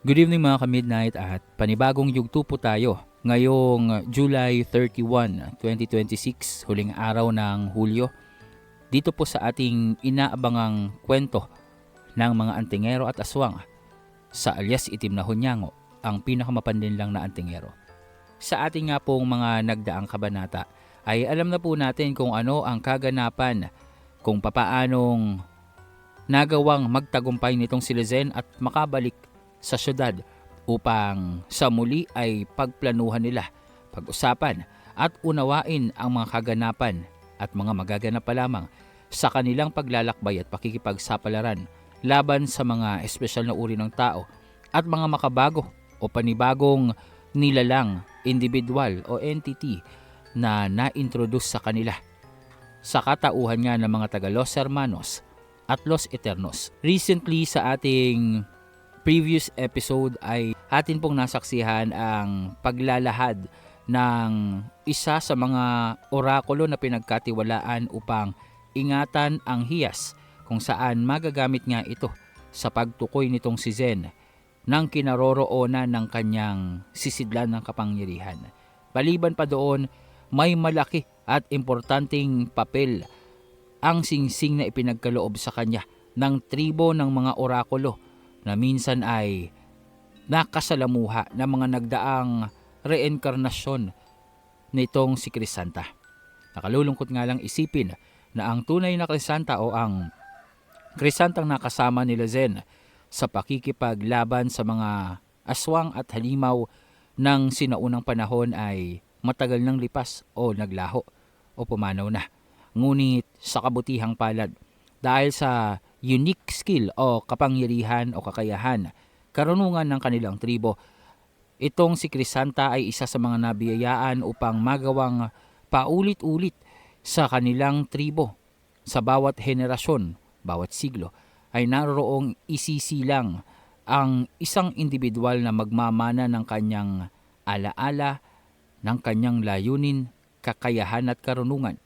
Good evening mga ka-midnight at panibagong yugto po tayo ngayong July 31, 2026, huling araw ng Hulyo. Dito po sa ating inaabangang kwento ng mga antingero at aswang sa alias Itim na Hunyango, ang pinakamapanlinlang na antingero. Sa ating nga pong mga nagdaang kabanata ay alam na po natin kung ano ang kaganapan, kung papaanong nagawang magtagumpay nitong si Lezen at makabalik sa syudad upang sa muli ay pagplanuhan nila, pag-usapan at unawain ang mga kaganapan at mga magaganap pa lamang sa kanilang paglalakbay at pakikipagsapalaran laban sa mga espesyal na uri ng tao at mga makabago o panibagong nilalang, individual o entity na na-introduce sa kanila sa katauhan nga ng mga taga Los Hermanos at Los Eternos. Recently sa ating previous episode ay atin pong nasaksihan ang paglalahad ng isa sa mga orakulo na pinagkatiwalaan upang ingatan ang hiyas kung saan magagamit nga ito sa pagtukoy nitong si Zen ng kinaroroonan ng kanyang sisidlan ng kapangyarihan. Paliban pa doon, may malaki at importanteng papel ang singsing na ipinagkaloob sa kanya ng tribo ng mga orakulo na minsan ay nakasalamuha ng mga nagdaang reinkarnasyon nitong si Crisanta. Nakalulungkot nga lang isipin na ang tunay na Crisanta o ang Crisantang nakasama ni Lezen sa pakikipaglaban sa mga aswang at halimaw ng sinaunang panahon ay matagal nang lipas o naglaho o pumanaw na. Ngunit sa kabutihang palad, dahil sa unique skill o kapangyarihan o kakayahan, karunungan ng kanilang tribo, itong si Crisanta ay isa sa mga nabiyayaan upang magawang paulit-ulit sa kanilang tribo. Sa bawat henerasyon, bawat siglo, ay naroong isisilang ang isang individual na magmamana ng kanyang alaala, ng kanyang layunin, kakayahan at karunungan.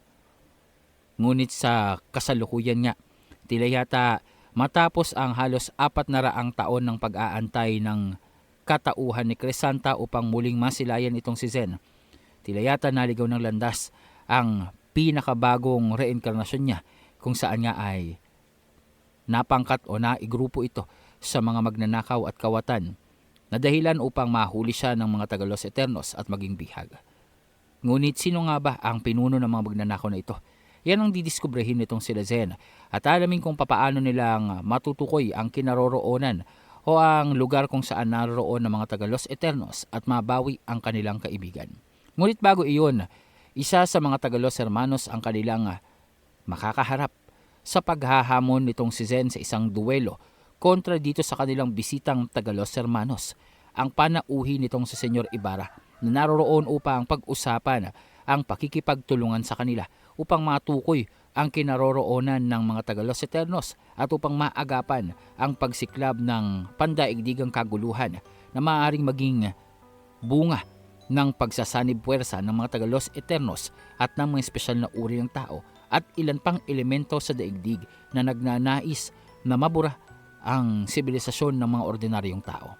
Ngunit sa kasalukuyan nga, tila yata matapos ang halos 400 taon ng pag-aantay ng katauhan ni Crisanta upang muling masilayan itong si Zen, tila yata naligaw ng landas ang pinakabagong reinkarnasyon niya kung saan nga ay napangkat o naigrupo ito sa mga magnanakaw at kawatan na dahilan upang mahuli siya ng mga taga Los Eternos at maging bihag. Ngunit sino nga ba ang pinuno ng mga magnanakaw na ito? Yan ang didiskubrehin nitong si Lezen at alamin kung papaano nilang matutukoy ang kinaroroonan o ang lugar kung saan naroon ng mga taga Los Eternos at mabawi ang kanilang kaibigan. Ngunit bago iyon, isa sa mga taga Los Hermanos ang kanilang makakaharap sa paghahamon nitong si Zen sa isang duelo kontra dito sa kanilang bisitang taga Los Hermanos, ang panauhi nitong si Senyor Ibarra na naroroon upang pag-usapan ang pakikipagtulungan sa kanila upang matukoy ang kinaroroonan ng mga taga Los Eternos at upang maagapan ang pagsiklab ng pandaigdigang kaguluhan na maaaring maging bunga ng pagsasanib puwersa ng mga taga Los Eternos at ng mga espesyal na uri ng tao at ilan pang elemento sa daigdig na nagnanais na mabura ang sibilisasyon ng mga ordinaryong tao.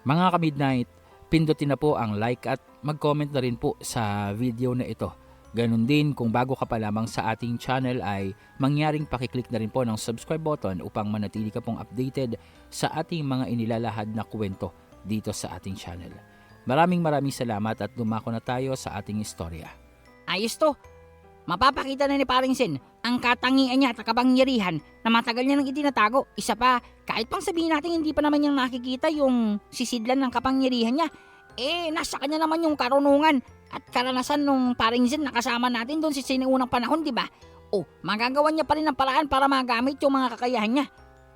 Mga ka-midnight, pindutin na po ang like at mag-comment na rin po sa video na ito. Ganon din kung bago ka pa lamang sa ating channel ay mangyaring pakiclick na rin po ng subscribe button upang manatili ka pong updated sa ating mga inilalahad na kwento dito sa ating channel. Maraming salamat at dumako na tayo sa ating istorya. Ayos to. Mapapakita na ni Paring Sen ang katangian niya at kapangyarihan na matagal niya nang itinatago. Isa pa, kahit pang sabihin natin hindi pa naman niyang nakikita yung sisidlan ng kapangyarihan niya, nasa kanya naman yung karunungan at karanasan nung Paring Zen na kasama natin doon sa sinuunang panahon, di ba? Magagawa niya pa rin ng paraan para magamit yung mga kakayahan niya.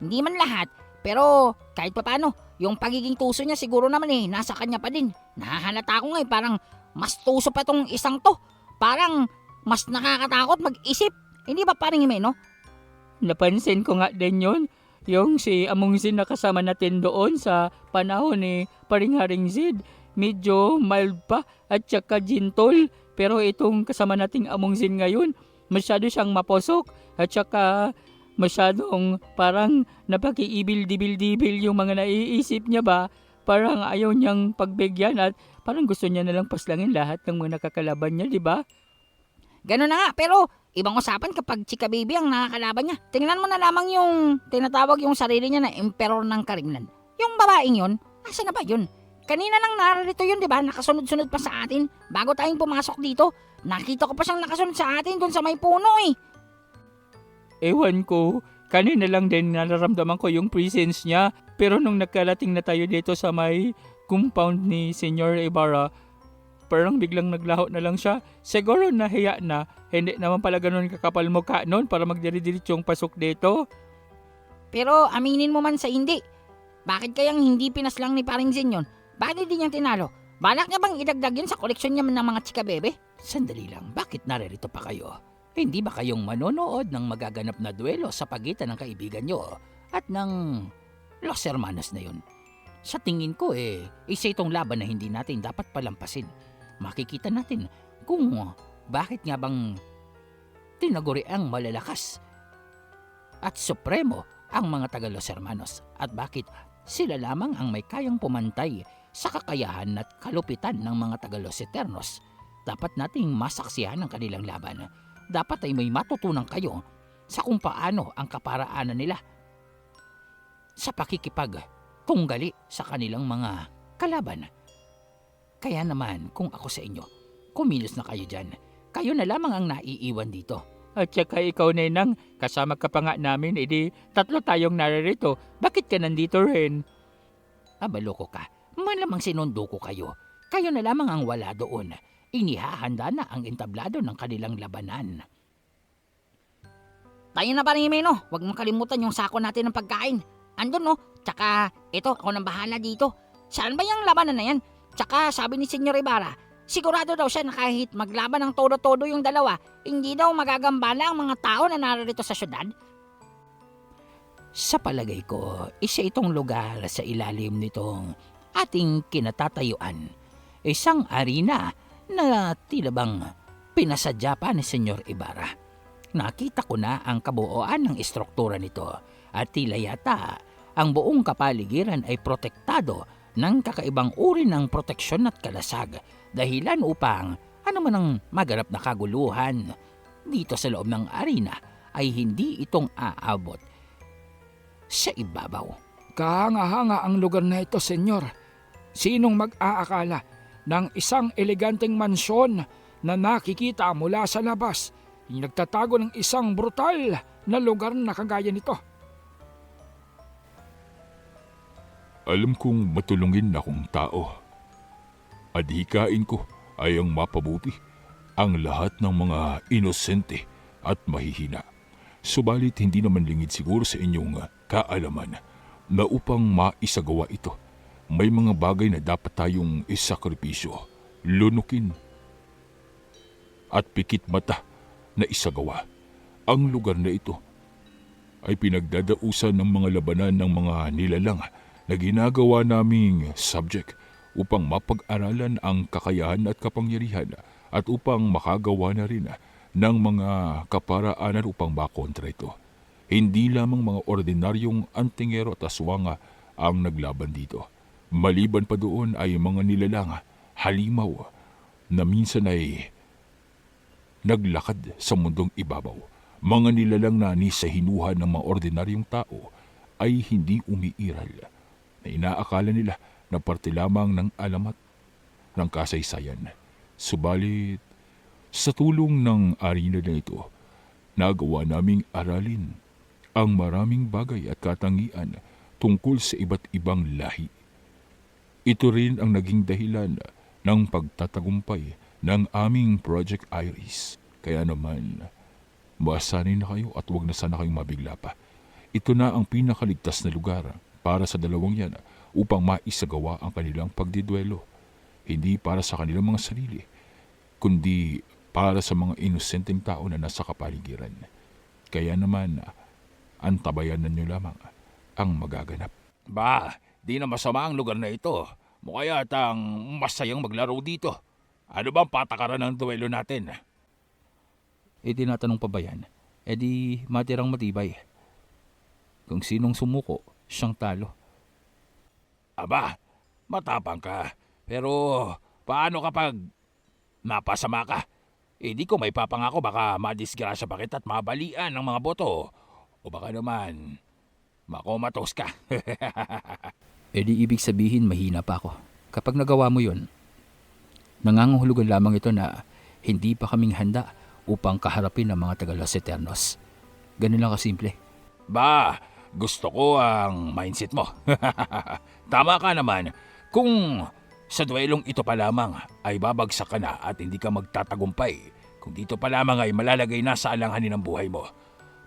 Hindi man lahat, pero kahit pa paano, yung pagiging tuso niya siguro naman nasa kanya pa din. Nahahalata ko nga parang mas tuso pa tong isang to. Parang mas nakakatakot mag-isip. Hindi ba Paring Himeno? Napansin ko nga din yun. Yung si Among Zin na kasama natin doon sa panahon ni Paring Haring Zid. Medyo mild pa at saka gentle. Pero itong kasama nating Among Zin ngayon, masyado siyang maposok at saka masyadong parang napakiibil-dibil-dibil yung mga naiisip niya ba? Parang ayaw niyang pagbigyan at parang gusto niya nalang paslangin lahat ng mga nakakalaban niya, di ba? Ganun na nga, pero ibang usapan kapag chika baby ang nakakalaban niya. Tingnan mo na lamang yung tinatawag yung sarili niya na emperor ng Karinglan. Yung babaeng yun, asa na ba yun? Kanina nang narito yun, di ba? Nakasunod-sunod pa sa atin bago tayong pumasok dito. Nakita ko pa siyang nakasunod sa atin dun sa may puno eh. Ewan ko, kanina lang din nararamdaman ko yung presence niya. Pero nung nagkarating na tayo dito sa may compound ni Senyor Ibarra, parang biglang naglaho na lang siya. Siguro nahiya na, hindi naman pala ganun kakapal mukha nun para magdiri-diritsong pasok dito. Pero aminin mo man sa hindi. Bakit kayang hindi pinaslang ni Paring Zen yun? Bakit hindi niya tinalo? Balak niya bang idagdag yun sa koleksyon niya ng mga chika bebe? Sandali lang, bakit naririto pa kayo? Hindi ba kayong manonood ng magaganap na duelo sa pagitan ng kaibigan nyo at ng Los Hermanos na yun? Sa tingin ko isa itong laban na hindi natin dapat palampasin. Makikita natin kung bakit nga bang tinaguri ang malalakas at supremo ang mga taga Los Hermanos at bakit sila lamang ang may kayang pumantay sa kakayahan at kalupitan ng mga taga Los Eternos. Dapat nating masaksihan ang kanilang laban. Dapat ay may matutunan kayo sa kung paano ang kaparaanan nila sa pakikipagtunggali sa kanilang mga kalaban. Kaya naman kung ako sa inyo, kumilos na kayo dyan. Kayo na lamang ang naiiwan dito. At saka ikaw, Nenang, kasama ka pa nga namin, edi 3 tayong naririto. Bakit ka nandito rin? Loko ka. Malamang sinundo ko kayo. Kayo na lamang ang wala doon. Inihahanda na ang entablado ng kanilang labanan. Tayo na Paring Jimeno, huwag mong kalimutan yung sako natin ng pagkain. Andun no, tsaka ito, ako nang bahala dito. Saan ba yung labanan na yan? Tsaka sabi ni Senyor Ibarra, sigurado daw siya na kahit maglaban ng todo-todo yung dalawa, hindi daw magagambala ang mga tao na narito sa syudad. Sa palagay ko, isa itong lugar sa ilalim nitong ating kinatatayuan. Isang arena na tila bang pinasadya pa ni Senyor Ibarra. Nakita ko na ang kabuuan ng istruktura nito at tila yata ang buong kapaligiran ay protektado ng kakaibang uri ng proteksyon at kalasag dahilan upang ano man ang maganap na kaguluhan dito sa loob ng arena ay hindi itong aabot sa ibabaw. Kahanga-hanga ang lugar na ito, senyor. Sinong mag-aakala ng isang eleganteng mansyon na nakikita mula sa labas yung nagtatago ng isang brutal na lugar na kagaya nito? Alam kong matulungin akong tao. Adhikain ko ay ang mapabuti ang lahat ng mga inosente at mahihina. Subalit hindi naman lingid siguro sa inyong kaalaman na upang maisagawa ito, may mga bagay na dapat tayong isakripisyo, lunukin at pikit mata na isagawa. Ang lugar na ito ay pinagdadausan ng mga labanan ng mga nilalang na ginagawa naming subject upang mapag-aralan ang kakayahan at kapangyarihan at upang makagawa na rin ng mga kaparaanan upang makontra ito. Hindi lamang mga ordinaryong antingero at aswang ang naglaban dito. Maliban pa doon ay mga nilalang halimaw na minsan ay naglakad sa mundong ibabaw. Mga nilalang na ni sa hinuhan ng mga ordinaryong tao ay hindi umiiral na inaakala nila na parte lamang ng alamat ng kasaysayan. Subalit, sa tulong ng arena na ito, nagawa naming aralin ang maraming bagay at katangian tungkol sa iba't ibang lahi. Ito rin ang naging dahilan ng pagtatagumpay ng aming Project Iris. Kaya naman, maasanin na kayo at huwag na sana kayong mabigla pa. Ito na ang pinakaligtas na lugar para sa dalawang yan upang maisagawa ang kanilang pagdidwelo. Hindi para sa kanilang mga sarili, kundi para sa mga inosenteng tao na nasa kapaligiran. Kaya naman, antabayan ninyo lamang ang magaganap. Di na masama ang lugar na ito. Mukha yatang masayang maglaro dito. Ano bang patakaran ng duelo natin? Tinatanong pa ba yan? Di matirang matibay. Kung sinong sumuko, siyang talo. Aba, matapang ka. Pero paano kapag napasama ka? Di ko may papangako baka madisgrasya pa kita at mabalian ng mga boto. O baka naman, makomatos ka. Di ibig sabihin mahina pa ako. Kapag nagawa mo yon, nangangahulugan lamang ito na hindi pa kaming handa upang kaharapin ang mga taga Los Eternos. Ganun lang kasimple. Ba, gusto ko ang mindset mo. Tama ka naman. Kung sa duelong ito pa lamang ay babagsak ka na at hindi ka magtatagumpay, kung dito pa lamang ay malalagay na sa alanganin ng buhay mo,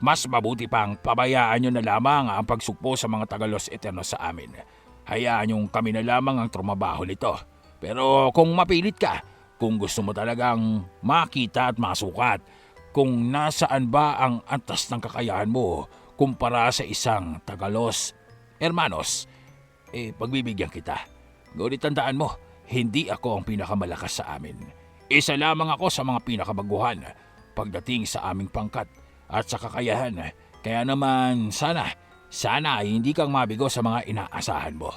mas mabuti pang pabayaan nyo na lamang ang pagsugpo sa mga taga Los Eternos sa amin. Hayaan yung kami na lamang ang trumabaho nito. Pero kung mapilit ka, kung gusto mo talagang makita at masukat, kung nasaan ba ang antas ng kakayahan mo kumpara sa isang taga Los Hermanos, pagbibigyan kita. Ngunit tandaan mo, hindi ako ang pinakamalakas sa amin. Isa lamang ako sa mga pinakabaguhan pagdating sa aming pangkat at sa kakayahan. Kaya naman sana ay hindi kang mabigo sa mga inaasahan mo.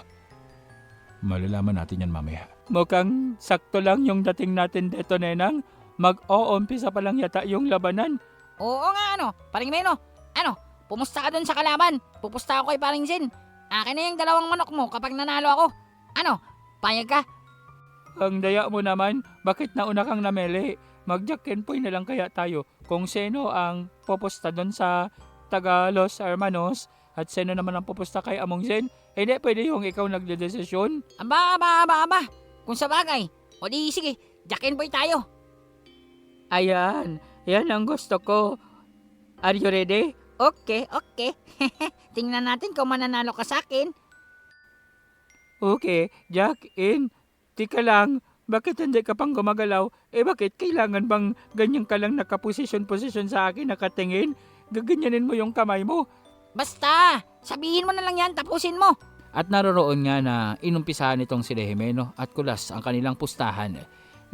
Malalaman natin yan mamaya. Mukhang sakto lang yung dating natin dito, Nenang. Mag-o-umpisa pa lang yata yung labanan. Oo nga paring Meno. Pumusta ka dun sa kalaban. Pupusta ako kay paring Zen. Akin na yung 2 manok mo kapag nanalo ako. Payag ka? Ang daya mo naman, bakit nauna kang namili? Mag-Jack and Poy na lang kaya tayo. Kung sino ang pupusta doon sa taga Los Hermanos at sino naman ang pupusta kay Among Zen, hindi pwede yung ikaw nagdedesisyon. Aba. Kung sa bagay. O di sige, Jack and Boy tayo. Ayan, yan ang gusto ko. Are you ready? Okay. Tingnan natin kung mananalo ka sa akin. Okay, Jack in. Tika lang, bakit hindi ka pang gumagalaw? Bakit kailangan bang ganyan ka lang nakaposisyon-posisyon sa akin nakatingin? Gaganyanin mo yung kamay mo. Basta, sabihin mo na lang yan, tapusin mo. At naroroon nga na inumpisahan itong si Himeno at Kulas ang kanilang pustahan.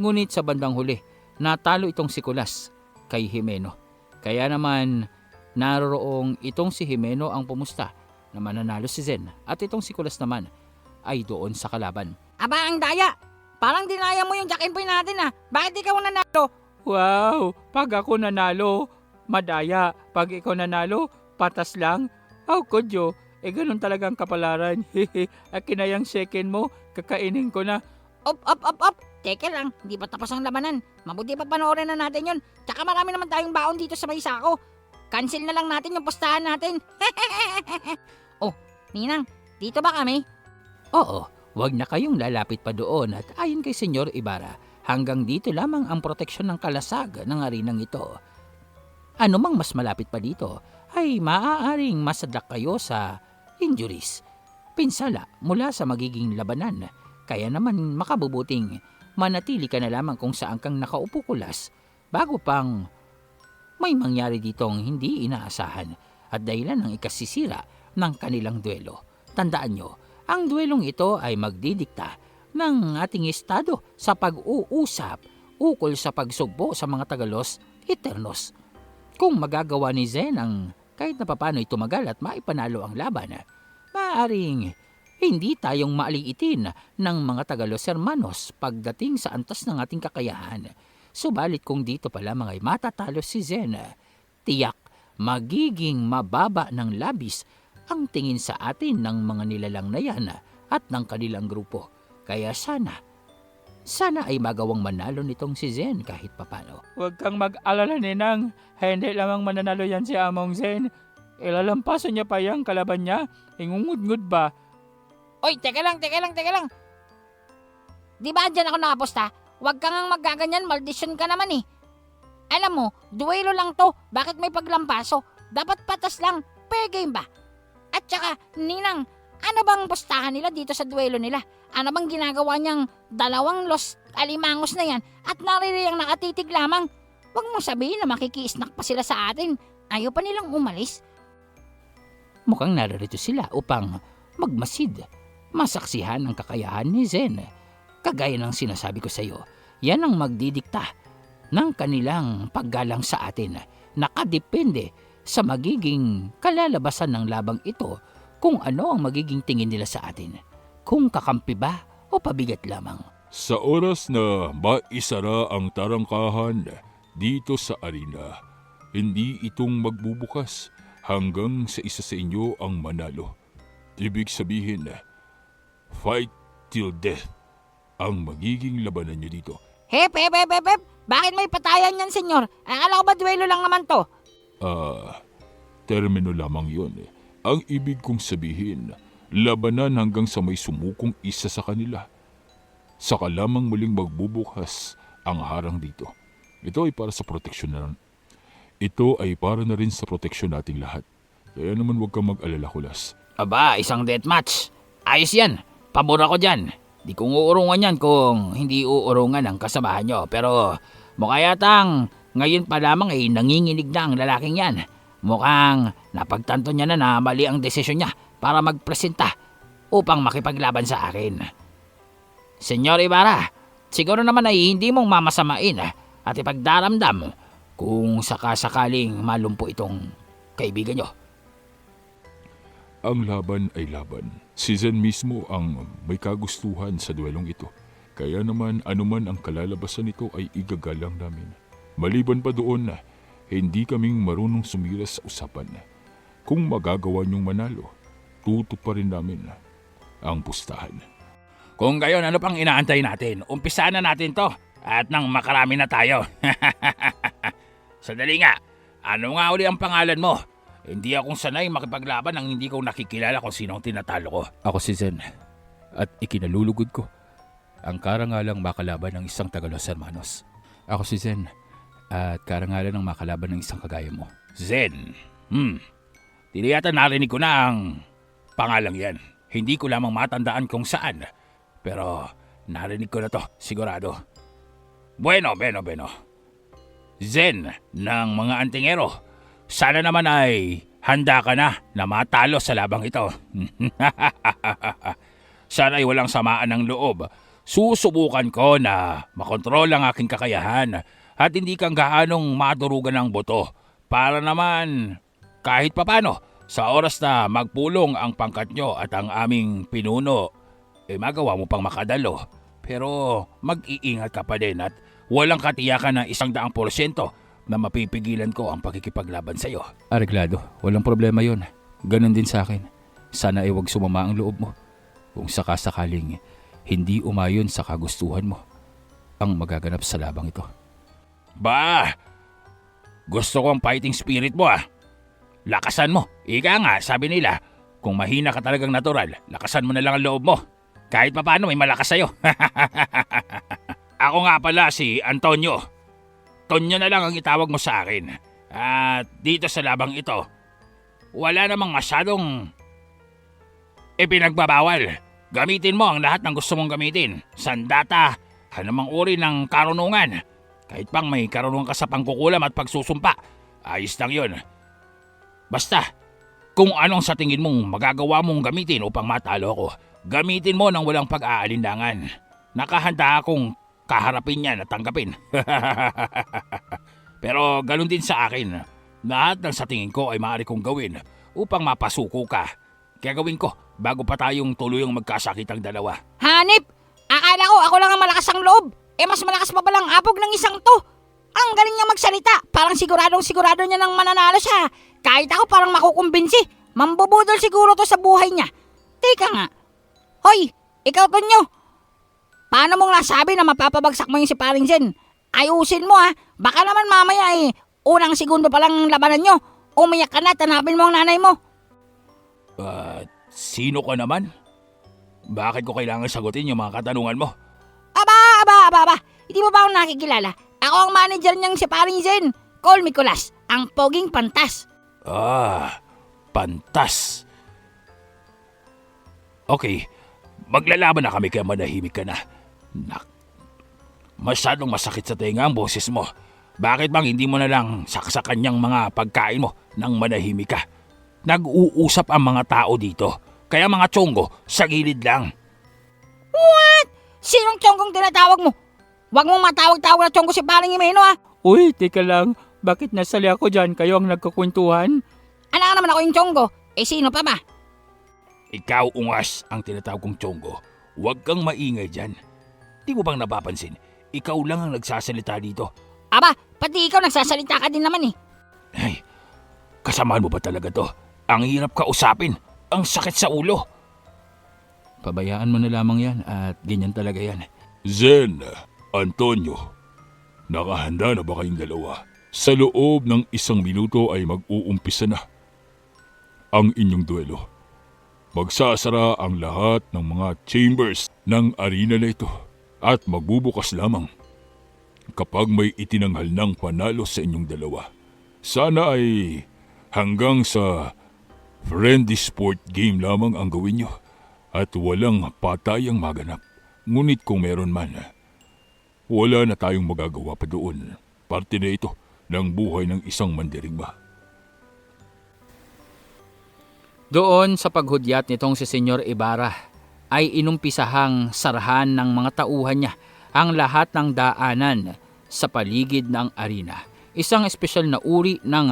Ngunit sa bandang huli, natalo itong si Kulas kay Himeno. Kaya naman, naroroong itong si Himeno ang pumusta na mananalo si Zen at itong si Kulas naman ay doon sa kalaban. Aba, ang daya. Parang dinaya mo yung Jack and Boy natin Bakit ikaw nanalo? Wow, pag ako nanalo, madaya. Pag ikaw nanalo, patas lang. How could you? Ganun talagang kapalaran. Akin na yung second mo, kakainin ko na. Op. Teka lang, hindi pa tapos ang labanan. Mabuti pa panoorin na natin yun. Tsaka marami naman tayong baon dito sa may sako. Cancel na lang natin yung pustahan natin. Oh, Ninang, dito ba kami? Oo, wag na kayong lalapit pa doon at ayon kay Senyor Ibarra, hanggang dito lamang ang proteksyon ng kalasag ng arenang ito. Ano mang mas malapit pa dito ay maaaring masadlak kayo sa injuries, pinsala mula sa magiging labanan. Kaya naman makabubuting manatili ka na lamang kung saan kang nakaupo, Kulas, bago pang may mangyari ditong hindi inaasahan at dahilan ng ikasisira ng kanilang duelo. Tandaan nyo, ang duelong ito ay magdidikta ng ating estado sa pag-uusap ukol sa pagsugpo sa mga taga Los Eternos. Kung magagawa ni Zen ang kahit na papano'y tumagal at maipanalo ang laban, maaaring hindi tayong maaliitin ng mga taga Los Hermanos pagdating sa antas ng ating kakayahan. Subalit kung dito pa lamang ay matatalo si Zen, tiyak magiging mababa ng labis ang tingin sa atin ng mga nilalang na yan at ng kanilang grupo. Kaya sana ay magawang manalo nitong si Zen kahit papano. Huwag kang mag-alala, Ninang. Hindi lamang mananalo yan si Among Zen. Ilalampaso niya pa yung kalaban niya. Ingungud-ngud ba? Oy, teka lang. Di ba dyan ako nakaposta? Huwag kang magaganyan, maldisyon ka naman Alam mo, duelo lang to. Bakit may paglampaso? Dapat patas lang. Fair game ba? At saka, Ninang, ano bang postahan nila dito sa duelo nila? Ano bang ginagawa niyang 2 Los Alimangos na yan at naririyang nakatitig lamang? Huwag mong sabihin na makiki-snack pa sila sa atin. Ayaw pa nilang umalis. Mukhang narito sila upang magmasid, masaksihan ang kakayahan ni Zen. Kagaya ng sinasabi ko sa iyo, yan ang magdidikta ng kanilang paggalang sa atin. Nakadepende sa magiging kalalabasan ng labang ito kung ano ang magiging tingin nila sa atin. Kung kakampi ba o pabigat lamang. Sa oras na maisara ang tarangkahan dito sa arena, hindi itong magbubukas hanggang sa isa sa inyo ang manalo. Ibig sabihin, fight till death ang magiging labanan nyo dito. Hep. Bakit may patayan yan, senyor? Akala ko ba duelo lang naman to? Termino lamang yun. Ang ibig kong sabihin, labanan hanggang sa may sumukong isa sa kanila. Saka lamang muling magbubukas ang harang dito. Ito ay para sa proteksyon na. Ito ay para na rin sa proteksyon nating lahat. Kaya naman huwag kang mag-alala, Kulas. Aba, isang deathmatch. Ayos yan. Pabor ako dyan. Di kong uurungan yan kung hindi uurungan ang kasamahan nyo. Pero mukha yatang ngayon pa lamang ay nanginginig na ang lalaking yan. Mukhang napagtanto niya na mali ang desisyon niya para magpresenta upang makipaglaban sa akin. Senyor Ibarra, siguro naman ay hindi mong mamasamain at ipagdaramdam kung sakasakaling malumpo itong kaibigan nyo. Ang laban ay laban. Si Zen mismo ang may kagustuhan sa duelong ito. Kaya naman anuman ang kalalabasan nito ay igagalang namin. Maliban pa doon hindi kaming marunong sumira sa usapan. Kung magagawa niyong manalo, tutuparin namin ang pustahan. Kung gayon, ano pang inaantay natin? Umpisahan na natin to at nang makarami na tayo. Sandali nga, ano nga uli ang pangalan mo? Hindi akong sanay makipaglaban nang hindi ko nakikilala kung sino ang tinatalo ko. Ako si Zen at ikinalulugod ko ang karangalang makalaban ng isang taga Los Hermanos. Ako si Zen at karangalan ng makalaban ng isang kagaya mo. Zen. Hindi yata narinig ko na ang pangalang yan. Hindi ko lamang matandaan kung saan. Pero narinig ko na to, sigurado. Bueno. Zen ng mga antingero. Sana naman ay handa ka na matalo sa labang ito. Sana ay walang samaan ng loob. Susubukan ko na makontrol ang aking kakayahan at hindi kang gaanong madurugan ng boto. Para naman kahit papano sa oras na magpulong ang pangkat nyo at ang aming pinuno, magawa mo pang makadalo. Pero mag-iingat ka pa din at walang katiyakan na 100% na mapipigilan ko ang pakikipaglaban sa iyo. Areglado, walang problema yon. Ganon din sa akin. Sana ay huwag sumama ang loob mo. Kung sakasakaling hindi umayon sa kagustuhan mo ang magaganap sa labang ito. Ba, gusto ko ang fighting spirit mo Lakasan mo. Ika nga, sabi nila, kung mahina ka talagang natural, lakasan mo na lang ang loob mo. Kahit pa paano may malakas sa'yo. Ako nga pala si Antonio. Tonyo na lang ang itawag mo sa akin. At dito sa labang ito, wala namang masyadong ipinagbabawal. Gamitin mo ang lahat ng gusto mong gamitin. Sandata, anumang uri ng karunungan. Kahit pang may karunungan ka sa pangkukulam at pagsusumpa, ayos lang yun. Basta, kung anong sa tingin mong magagawa mong gamitin upang matalo ko, gamitin mo nang walang pag-aalinlangan. Nakahanda akong kaharapin yan at tanggapin. Pero ganun din sa akin. Lahat ng sa tingin ko ay maaari kong gawin upang mapasuko ka. Gagawin ko bago pa tayong tuluyang magkasakit ang dalawa. Hanip! Akala ko ako lang ang malakas ang loob. Mas malakas pa palang apog ng isang to. Ang galing niya magsalita. Parang sigurado niya nang mananalo siya. Kahit ako parang makukumbinsi. Mambubudol siguro to sa buhay niya. Teka nga. Hoy, ikaw Tonyo. Paano mong nasabi na mapapabagsak mo yung si Paring Zen? Ayusin mo Baka naman mamaya unang segundo pa lang labanan nyo. Umiyak ka na at hanapin mo ang nanay mo. Sino ka naman? Bakit ko kailangan sagutin yung mga katanungan mo? Aba. Hindi mo ba ako nakikilala? Ako ang manager niyang si Paring Zen. Call me Kulas, ang poging pantas. Pantas. Okay, maglalaban na kami kaya manahimik ka na. Masyadong masakit sa tenga ang boses mo. Bakit bang hindi mo na lang saksakan niyang mga pagkain mo nang manahimik ka? Nag-uusap ang mga tao dito. Kaya mga tsonggo, sa gilid lang. What? Sinong tiyonggong tinatawag mo? Huwag mong matawag-tawag na tiyonggo si Paring Imeno Uy, teka lang. Bakit nasali ako dyan? Kayo ang nagkukwentuhan? Ala naman ako yung Chonggo. Eh sino pa ba? Ikaw, Ungas, ang tinatawag kong Chonggo. Huwag kang maingay dyan. Di mo bang napapansin? Ikaw lang ang nagsasalita dito. Aba, pati ikaw nagsasalita ka din naman eh. Ay, kasamaan mo ba talaga to? Ang hirap kausapin. Ang sakit sa ulo. Pabayaan mo na lamang yan at ganyan talaga yan. Zen, Antonio, nakahanda na ba kayong dalawa? Sa loob ng 1 minuto ay mag-uumpisa na ang inyong duelo. Magsasara ang lahat ng mga chambers ng arena na ito at magbubukas lamang kapag may itinanghal ng panalo sa inyong dalawa. Sana ay hanggang sa friendly sport game lamang ang gawin nyo at walang patayang maganap. Ngunit kung meron man, wala na tayong magagawa pa doon. Parte na ito ng buhay ng isang mandirigma. Doon sa paghudyat nitong si Senyor Ibarra ay inumpisahang sarahan ng mga tauhan niya ang lahat ng daanan sa paligid ng arena. Isang espesyal na uri ng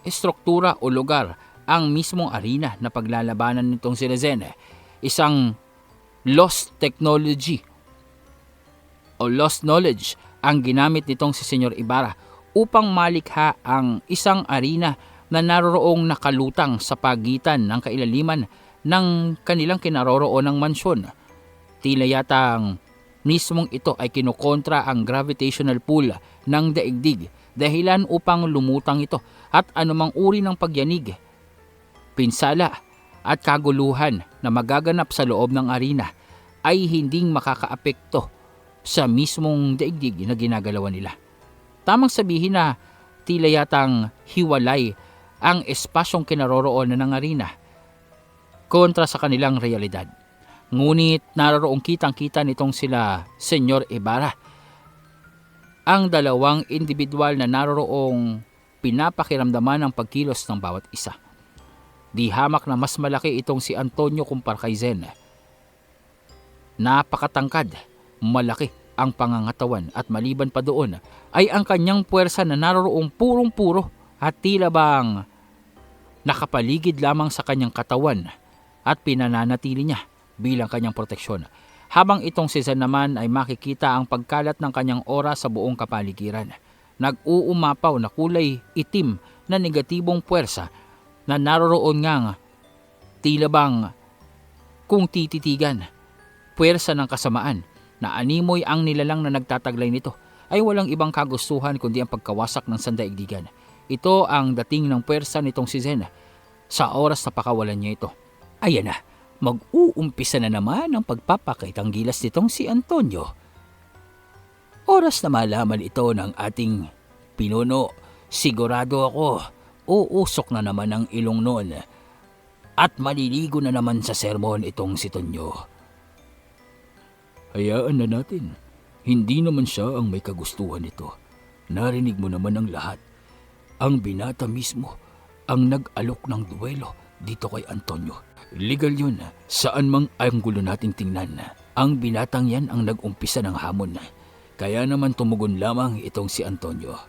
estruktura o lugar ang mismong arena na paglalabanan nitong si Zen. Isang lost technology o lost knowledge ang ginamit nitong si Senyor Ibarra upang malikha ang isang arena na naroroong nakalutang sa pagitan ng kailaliman ng kanilang kinaroroonang mansyon. Tila yatang mismong ito ay kinukontra ang gravitational pull ng daigdig, dahilan upang lumutang ito at anumang uri ng pagyanig, pinsala at kaguluhan na magaganap sa loob ng arena ay hinding makakaapekto sa mismong daigdig na ginagalawan nila. Tamang sabihin na tila yatang hiwalay ang espasyong kinaroroonan ng arena kontra sa kanilang realidad. Ngunit naroroong kitang-kita nitong sila Senyor Ibarra. Ang dalawang individual na naroroong pinapakiramdaman ang pagkilos ng bawat isa. Di hamak na mas malaki itong si Antonio kumpara kay Zen. Napakatangkad, malaki ang pangangatawan at maliban pa doon ay ang kanyang puwersa na naroroong purong-puro at tila bang nakapaligid lamang sa kanyang katawan at pinananatili niya bilang kanyang proteksyon. Habang itong si Zen naman ay makikita ang pagkalat ng kanyang aura sa buong kapaligiran. Nag-uumapaw na kulay itim na negatibong puwersa na naroroon ngang tila bang kung tititigan, puwersa ng kasamaan na animoy ang nilalang na nagtataglay nito ay walang ibang kagustuhan kundi ang pagkawasak ng sandaigdigan. Ito ang dating ng puwersa nitong si Zen sa oras na pakawalan niya ito. Ayan na, mag-uumpisa na naman ang pagpapakitang gilas nitong si Antonio. Oras na malaman ito ng ating pinuno. Sigurado ako, uusok na naman ang ilong noon at maliligo na naman sa sermon itong si Tonyo. Hayaan na natin. Hindi naman siya ang may kagustuhan nito. Narinig mo naman ang lahat. Ang binata mismo ang nag-alok ng duwelo dito kay Antonio. Legal yun. Saan mang anggulo nating tingnan. Ang binatang yan ang nag-umpisa ng hamon. Kaya naman tumugon lamang itong si Antonio.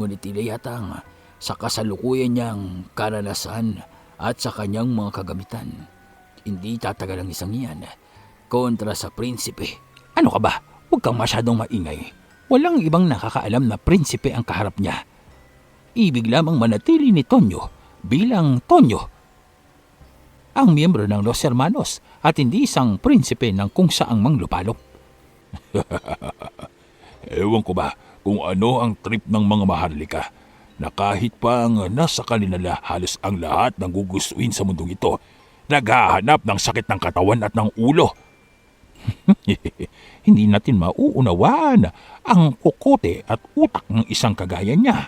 Ngunit tila yatang sa kasalukuyan niyang karanasan at sa kanyang mga kagamitan, hindi tatagal ang isang iyan kontra sa prinsipe. Ano ka ba? Huwag kang masyadong maingay. Walang ibang nakakaalam na prinsipe ang kaharap niya. Ibig lamang manatili ni Tonyo bilang Tonyo, ang miyembro ng Los Hermanos at hindi isang prinsipe ng kung saang mang lupalop. Ewan ko ba kung ano ang trip ng mga maharlika na kahit pa ang nasa kanila halos ang lahat ng gugustuhin sa mundong ito, naghahanap ng sakit ng katawan at ng ulo. Hindi natin mauunawaan ang kukote at utak ng isang kagaya niya.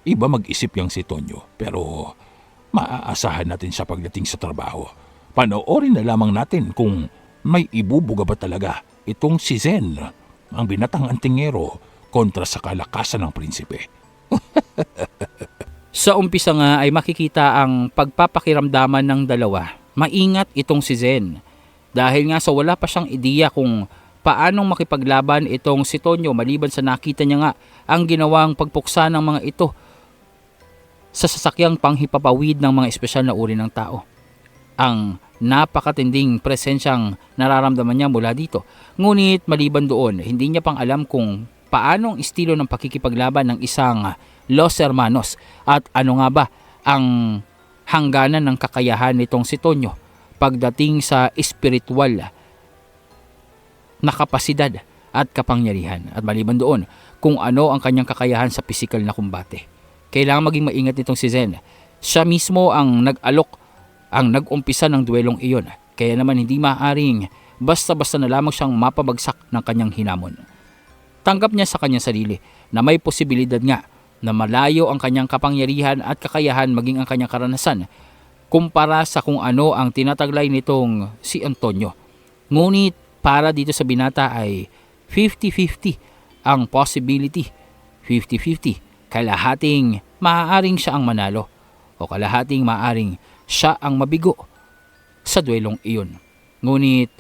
Iba mag-isip yang si Tonyo, pero maaasahan natin sa pagdating sa trabaho. Panoorin na lamang natin kung may ibubuga ba talaga itong si Zen, ang binatang antingero, kontra sa kalakasan ng prinsipe. Sa umpisa nga ay makikita ang pagpapakiramdaman ng dalawa. Maingat itong si Zen. Dahil nga sa wala pa siyang ideya kung paanong makipaglaban itong si Tonyo maliban sa nakita niya nga ang ginawang pagpuksa ng mga ito sa sasakyang panghipapawid ng mga espesyal na uri ng tao. Ang napakatinding presensyang nararamdaman niya mula dito. Ngunit maliban doon, hindi niya pang alam kung paano ang estilo ng pakikipaglaban ng isang Los Hermanos at ano nga ba ang hangganan ng kakayahan nitong si Tonyo pagdating sa espiritual na kapasidad at kapangyarihan. At maliban doon, kung ano ang kanyang kakayahan sa pisikal na kumbate. Kailangan maging maingat nitong si Zen. Siya mismo ang nag-umpisa ng duelong iyon. Kaya naman hindi maaaring basta-basta na lamang siyang mapabagsak ng kanyang hinamon. Tanggap niya sa kanyang sarili na may posibilidad nga na malayo ang kanyang kapangyarihan at kakayahan maging ang kanyang karanasan kumpara sa kung ano ang tinataglay nitong si Antonio. Ngunit para dito sa binata ay 50-50 ang possibility. 50-50. Kalahating maaaring siya ang manalo o kalahating maaaring siya ang mabigo sa duelong iyon. Ngunit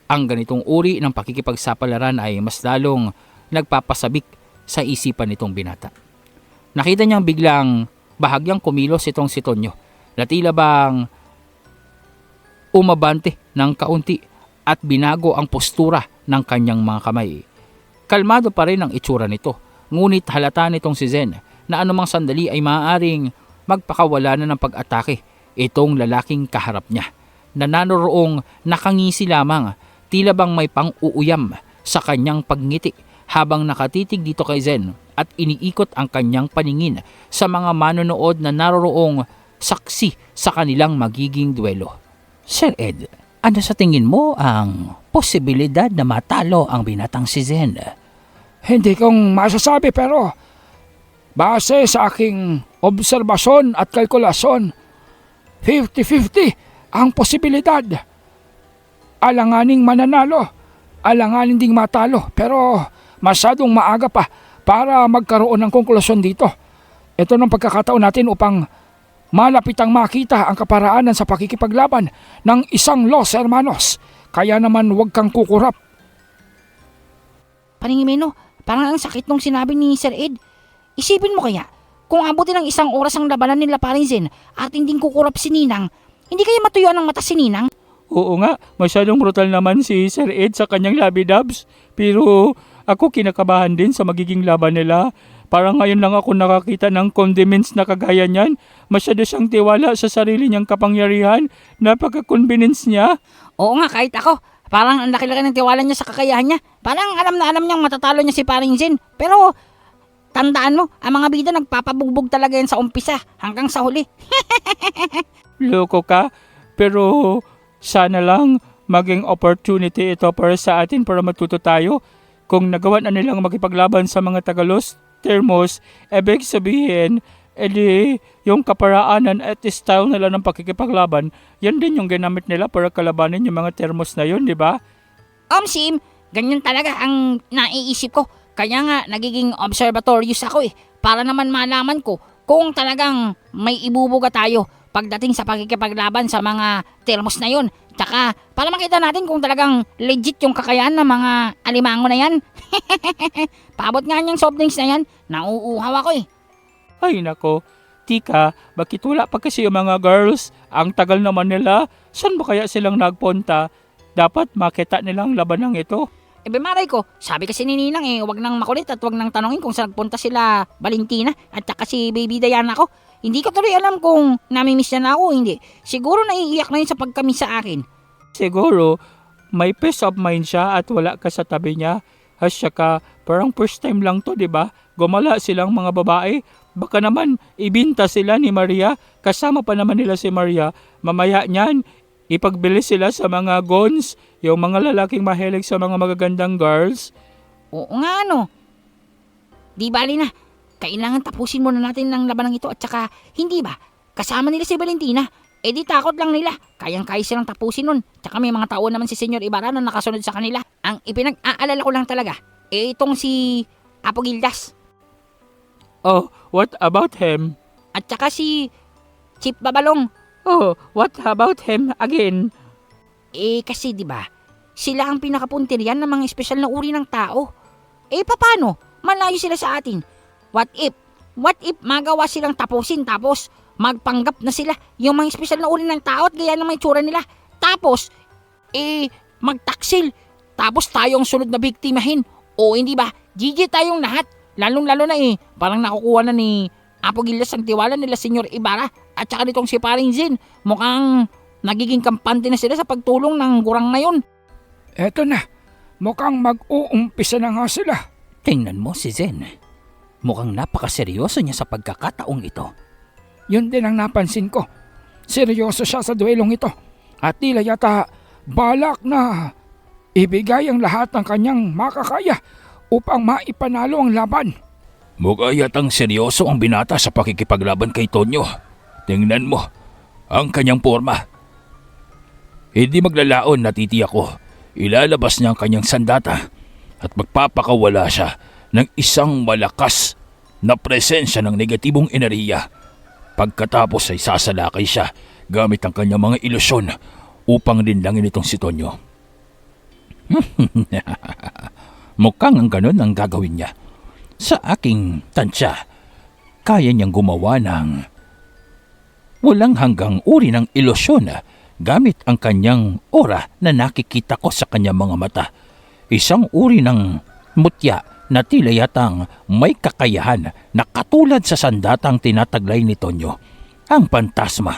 ang ganitong uri ng pakikipagsapalaran ay mas lalong nagpapasabik sa isipan nitong binata. Nakita niyang biglang bahagyang kumilos itong si Tonyo na tila bang umabante ng kaunti at binago ang postura ng kanyang mga kamay. Kalmado pa rin ang itsura nito, ngunit halata nitong si Zen na anumang sandali ay maaaring magpakawala na ng pag-atake itong lalaking kaharap niya na nanoroong nakangisi lamang, tila bang may pang-uuyam sa kanyang pagngiti habang nakatitig dito kay Zen at iniikot ang kanyang paningin sa mga manonood na naroroong saksi sa kanilang magiging duelo. Sir Ed, ano sa tingin mo ang posibilidad na matalo ang binatang si Zen? Hindi kong masasabi pero base sa aking obserbasyon at kalkulasyon, 50-50 ang posibilidad. Alanganing mananalo, alanganin ding matalo, pero masyadong maaga pa para magkaroon ng konklusyon dito. Ito ng pagkakataon natin upang malapitang makita ang kaparaanan sa pakikipaglaban ng isang Los Hermanos. Kaya naman huwag kang kukurap. Paningimeno, parang ang sakit nung sinabi ni Sir Ed. Isipin mo kaya, kung abutin ng isang oras ang labanan nila paring Zen at hindi kukurap si Ninang, hindi kaya matuyuan ng mata si Ninang? Oo nga, masyadong brutal naman si Sir Ed sa kanyang labidabs. Pero ako kinakabahan din sa magiging laban nila. Parang ngayon lang ako nakakita ng condiments na kagaya niyan. Masyado siyang tiwala sa sarili niyang kapangyarihan. Napaka-convenience niya. Oo nga, kahit ako. Parang ang laki-laki ng tiwala niya sa kakayahan niya. Parang alam na alam niyang matatalo niya si paring Zen. Pero tandaan mo, ang mga bida nagpapabugbog talaga yan sa umpisa hanggang sa huli. Loko ka. Pero sana lang maging opportunity ito para sa atin para matuto tayo. Kung nagawa na nilang makipaglaban sa mga Tagalos, Termos, ibig sabihin, edi yung kaparaanan at style nila ng pakikipaglaban, yan din yung ginamit nila para kalabanin yung mga Termos na yun, di ba? Sim, ganyan talaga ang naiisip ko. Kaya nga nagiging observatorious ako para naman malaman ko kung talagang may ibubuga tayo pagdating sa pakikipaglaban sa mga Termos na yun. Tsaka para makita natin kung talagang legit yung kakayahan ng mga alimango na yan. Paabot nga niyang soft drinks na yan, nauuhaw ako Ay nako, tika, bakit wala pa kasi yung mga girls? Ang tagal naman nila, saan ba kaya silang nagpunta? Dapat makita nilang labanang ito. Maray ko, sabi kasi ni Ninang wag nang makulit at wag nang tanongin kung saan nagpunta sila Valentina at saka si Baby Diana ko. Hindi ko tuloy alam kung namimiss na ako o hindi. Siguro naiiyak na yun sa pagkamiss sa akin. Siguro, may peace of mind siya at wala ka sa tabi niya. Hasya ka, parang first time lang to, di ba? Gumala silang mga babae. Baka naman, ibinta sila ni Maria. Kasama pa naman nila si Maria. Mamaya niyan, ipagbili sila sa mga gons. Yung mga lalaking mahilig sa mga magagandang girls. Oo nga Di bali na. Kailangan tapusin muna natin ng labanang ito at saka, hindi ba? Kasama nila si Valentina. Di takot lang nila. Kayang-kaya silang tapusin nun. Tsaka may mga tao naman si Senyor Ibarra na nakasunod sa kanila. Ang ipinag-aalala ko lang talaga, itong si Apo Gildas. Oh, what about him? At saka si Chief Babalong. Oh, what about him again? Kasi di ba, sila ang pinakapuntiryan ng mga espesyal na uri ng tao. Paano? Malayo sila sa atin. What if what if magawa silang tapusin tapos magpanggap na sila yung mga espesyal na uri ng tao at gaya ng may tsura nila. Tapos, magtaksil. Tapos tayong sunod na biktimahin. O hindi ba, GG tayong lahat. Lalong-lalo na parang nakukuha na ni Apo Gilas ang tiwala nila Senyor Ibarra at saka nitong si Paring Zen. Mukhang nagiging kampante na sila sa pagtulong ng gurang na yun. Eto na, mukhang mag-uumpisa na nga sila. Tingnan mo si Zen. Mukhang napakaseryoso niya sa pagkakataong ito. Yun din ang napansin ko. Seryoso siya sa duelong ito. At tila yata balak na ibigay ang lahat ng kanyang makakaya upang maipanalo ang laban. Mukha yatang seryoso ang binata sa pakikipaglaban kay Tonyo. Tingnan mo, ang kanyang forma. Hindi maglalaon, natitiyak ko. Ilalabas niya ang kanyang sandata at magpapakawala siya ng isang malakas na presensya ng negatibong enerhiya. Pagkatapos ay sasalakay siya gamit ang kanyang mga ilusyon upang linlangin itong si Tonyo. Mukhang ang ganun ang gagawin niya. Sa aking tansya, kaya niyang gumawa ng walang hanggang uri ng ilusyon gamit ang kanyang aura na nakikita ko sa kanyang mga mata. Isang uri ng mutya na tila yatang may kakayahan na katulad sa sandatang tinataglay ni Tonyo. Ang pantasma,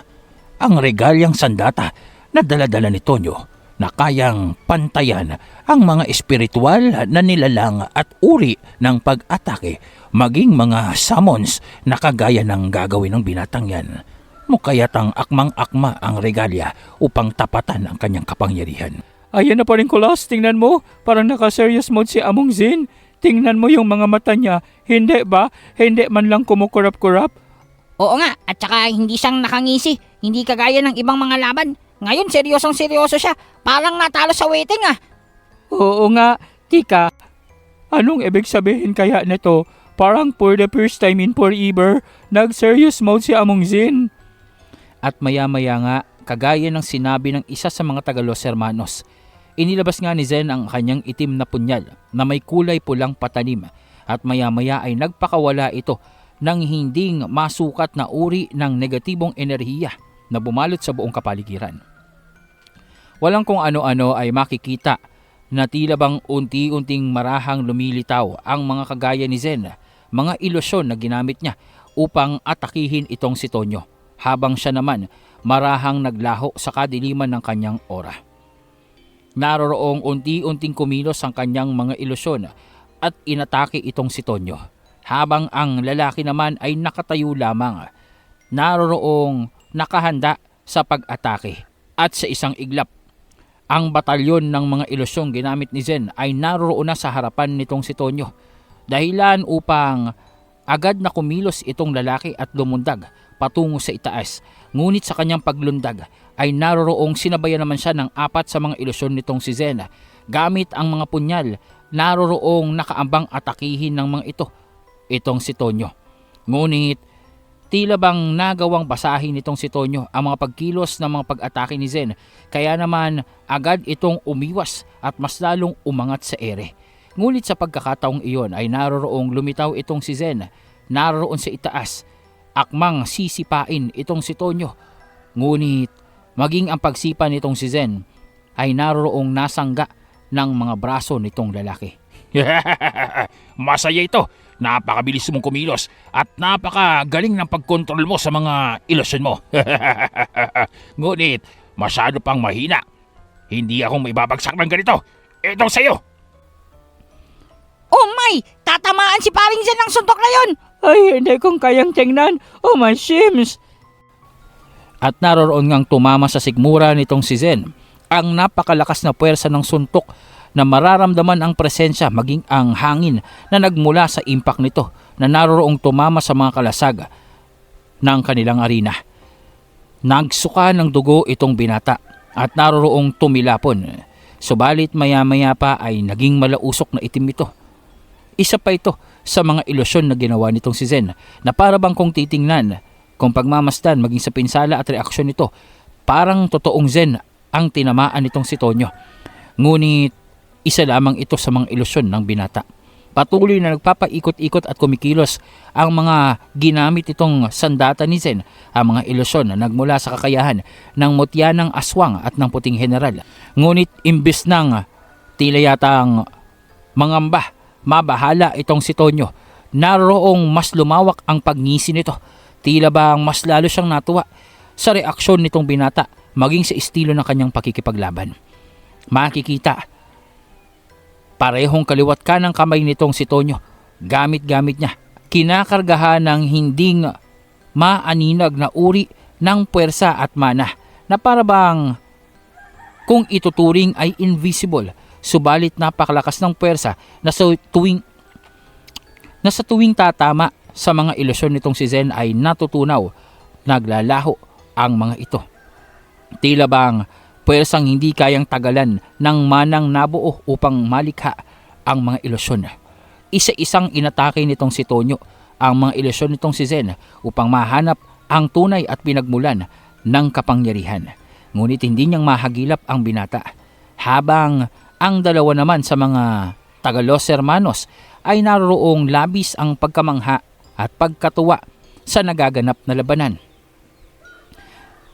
ang regalyang sandata na daladala ni Tonyo na kayang pantayan ang mga espiritual na nilalang at uri ng pag-atake, maging mga summons na kagaya ng gagawin ng binatang yan. Mukha yatang akmang-akma ang regalya upang tapatan ang kanyang kapangyarihan. Ayan na pa rin Kulas, tingnan mo, parang naka-serious mode si Among Zen. Tingnan mo yung mga mata niya, hindi ba? Hindi man lang kumukurap-kurap. Oo nga, at saka hindi siyang nakangisi. Hindi kagaya ng ibang mga laban. Ngayon, seryosong-seryoso siya. Parang natalo sa waiting Oo nga, tika. Anong ibig sabihin kaya nito? Parang for the first time in forever, nag-serious mode si Among Zen. At maya-maya nga, kagaya ng sinabi ng isa sa mga taga Los Hermanos, inilabas nga ni Zen ang kanyang itim na punyal na may kulay pulang patalim at maya-maya ay nagpakawala ito ng hinding masukat na uri ng negatibong enerhiya na bumalot sa buong kapaligiran. Walang kung ano-ano ay makikita na tila bang unti-unting marahang lumilitaw ang mga kagaya ni Zen, mga ilusyon na ginamit niya upang atakihin itong si Tonyo, habang siya naman marahang naglaho sa kadiliman ng kanyang aura. Naroroong unti-unting kumilos ang kanyang mga ilusyon at inatake itong si Tonyo, habang ang lalaki naman ay nakatayo lamang, naroroong nakahanda sa pag-atake. At sa isang iglap, ang batalyon ng mga ilusyong ginamit ni Zen ay naroroon na sa harapan nitong si Tonyo, dahilan upang agad na kumilos itong lalaki at lumundag patungo sa itaas. Ngunit sa kanyang paglundag ay naroroong sinabayan naman siya ng 4 sa mga ilusyon nitong si Zen. Gamit ang mga punyal, naroroong nakaambang atakihin ng mga itong si Tonyo. Ngunit tila bang nagawang basahin nitong si Tonyo ang mga pagkilos ng mga pag-atake ni Zen, kaya naman agad itong umiwas at mas lalong umangat sa ere. Ngunit sa pagkakataong iyon ay naroroong lumitaw itong si Zen, naroroon sa itaas, akmang sisipain itong si Tonyo. Ngunit maging ang pagsipa nitong si Zen ay naroroong nasangga ng mga braso nitong lalaki. Masaya ito. Napakabilis mong kumilos at napakagaling ng pagkontrol mo sa mga ilusyon mo. Ngunit masyado pang mahina. Hindi ako may babagsak ng ganito. Ito sa'yo. Oh my! Tatamaan si Paring Zen ng suntok na yun! Ay, hindi kong kayang tingnan. Oh my shims! At naroroon ngang tumama sa sigmura nitong si Zen ang napakalakas na puwersa ng suntok na mararamdaman ang presensya maging ang hangin na nagmula sa impact nito na naroroong tumama sa mga kalasag ng kanilang arena. Nagsuka ng dugo itong binata at naroroong tumilapon. Subalit maya-maya pa ay naging malausok na itim ito. Isa pa ito sa mga ilusyon na ginawa nitong si Zen na para bang kung titingnan, kung pagmamasdan maging sa pinsala at reaksyon nito, parang totoong Zen ang tinamaan nitong si Tonyo. Ngunit isa lamang ito sa mga ilusyon ng binata. Patuloy na nagpapaikot-ikot at kumikilos ang mga ginamit itong sandata ni Zen, ang mga ilusyon na nagmula sa kakayahan ng mutya ng aswang at ng puting general. Ngunit imbes ng tila yatang mangamba, mabahala itong si Tonyo, naroong mas lumawak ang pagngisi nito. Tila bang mas lalo siyang natuwa sa reaksyon nitong binata maging sa estilo ng kanyang pakikipaglaban. Makikita, parehong kaliwat ka ng kamay nitong si Tonyo. Gamit-gamit niya, kinakargahan ng hinding maaninag na uri ng puwersa at mana na parabang kung ituturing ay invisible, subalit napakalakas ng puwersa na sa tuwing tatama sa mga ilusyon nitong si Zen ay natutunaw, naglalaho ang mga ito. Tila bang puwersang hindi kayang tagalan ng manang nabuo upang malikha ang mga ilusyon. Isa-isang inatake nitong si Tonyo ang mga ilusyon nitong si Zen upang mahanap ang tunay at pinagmulan ng kapangyarihan. Ngunit hindi niyang mahagilap ang binata. Habang ang dalawa naman sa mga Tagalos Hermanos ay naroong labis ang pagkamangha at pagkatuwa sa nagaganap na labanan.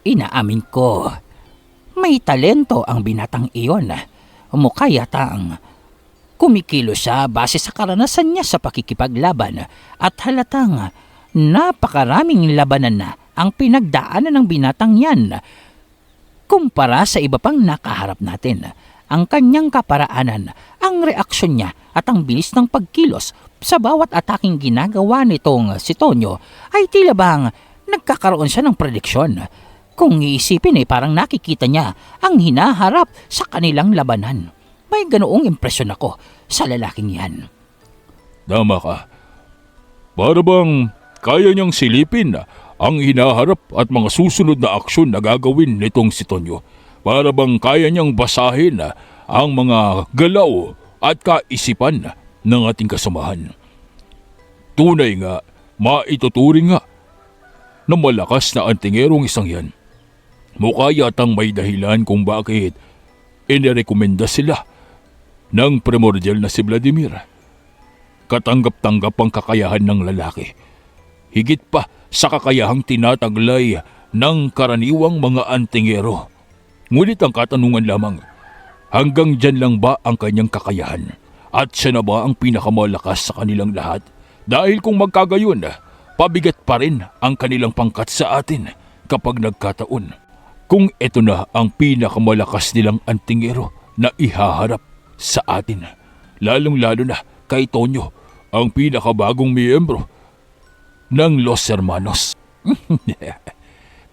Inaamin ko, may talento ang binatang iyon. Mukha yatang kumikilo siya base sa karanasan niya sa pakikipaglaban at halatang napakaraming labanan na ang pinagdaanan ng binatang yan. Kumpara sa iba pang nakaharap natin, ang kanyang kaparaanan, ang reaksyon niya at ang bilis ng pagkilos sa bawat ataking ginagawa nitong si Tonyo ay tila bang nagkakaroon siya ng prediksyon. Kung iisipin parang nakikita niya ang hinaharap sa kanilang labanan. May ganoong impresyon ako sa lalaking yan. Tama ka. Para bang kaya niyang silipin ang hinaharap at mga susunod na aksyon na gagawin nitong si Tonyo. Para bang kaya niyang basahin ang mga galaw at kaisipan ng ating kasamahan. Tunay nga, maituturing nga na malakas na antingerong isang yan. Mukha yatang may dahilan kung bakit inirekomenda sila ng primordial na si Vladimir. Katanggap-tanggap ang kakayahan ng lalaki. Higit pa sa kakayahang tinataglay ng karaniwang mga antingero. Ngunit ang katanungan lamang, hanggang dyan lang ba ang kanyang kakayahan? At siya na ba ang pinakamalakas sa kanilang lahat? Dahil kung magkagayon, pabigat pa rin ang kanilang pangkat sa atin kapag nagkataon. Kung ito na ang pinakamalakas nilang antingero na ihaharap sa atin, lalong-lalo na kay Tonyo, ang pinakabagong miyembro ng Los Hermanos.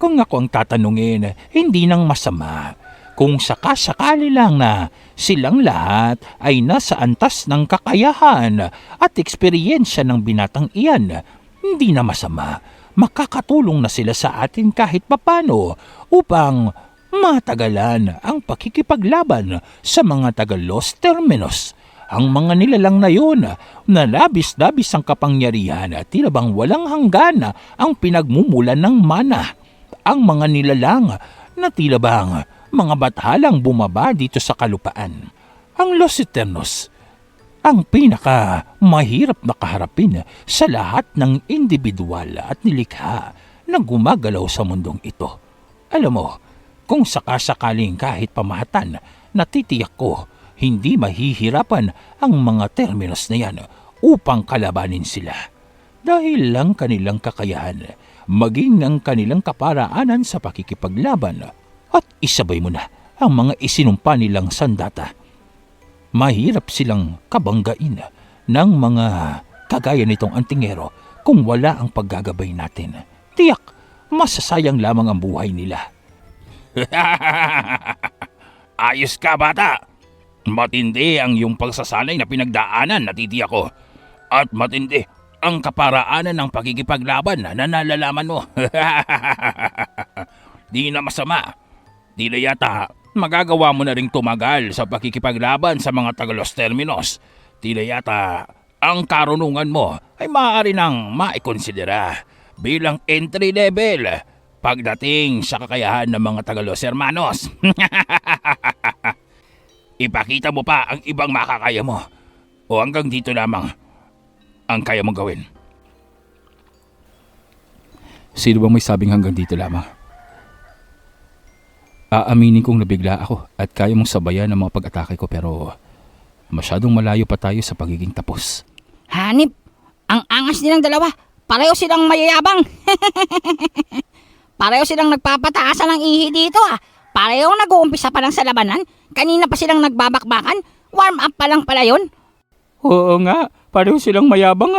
Kung ako ang tatanungin, hindi nang masama. Kung sakasakali lang na silang lahat ay nasa antas ng kakayahan at eksperyensya ng binatang iyan, hindi na masama. Makakatulong na sila sa atin kahit papano upang matagalan ang pakikipaglaban sa mga taga-Los Terminos. Ang mga nilalang na yun na labis-labis ang kapangyarihan at tila bang walang hanggan ang pinagmumulan ng mana. Ang mga nilalang na tila bang mga bathalang bumaba dito sa kalupaan. Ang Los Eternos, ang pinaka mahirap na kaharapin sa lahat ng individual at nilikha na gumagalaw sa mundong ito. Alam mo, kung sakasakaling kahit pamahatan, natitiyak ko, hindi mahihirapan ang mga terminos na yan upang kalabanin sila. Dahil lang kanilang kakayahan, maging ang kanilang kaparaanan sa pakikipaglaban at isabay mo na ang mga isinumpa nilang sandata. Mahirap silang kabanggain ng mga kagaya nitong antingero kung wala ang paggagabay natin. Tiyak, masasayang lamang ang buhay nila. Ayos ka, bata. Matindi ang iyong pagsasanay na pinagdaanan, natitiyak ko. At matindi ang kaparaanan ng pakikipaglaban na nalalaman mo. Di na masama. Di na yata magagawa mo na ring tumagal sa pakikipaglaban sa mga taga-Los Terminos. Di na yata ang karunungan mo ay maaari nang maikonsidera bilang entry level pagdating sa kakayahan ng mga taga-Los Hermanos. Ipakita mo pa ang ibang makakaya mo. O hanggang dito lamang ang kaya mong gawin? Sino bang may sabing hanggang dito lamang? Aaminin kong nabigla ako at kaya mong sabayan ang mga pag-atake ko pero masyadong malayo pa tayo sa pagiging tapos. Hanip, ang angas nilang dalawa. Pareho silang mayayabang. Pareho silang nagpapataasan ng ihi dito ah. Pareho nag-uumpisa pa lang sa labanan. Kanina pa silang nagbabakbakan. Warm up pa lang pala yun. Oo nga, pareho silang mayabang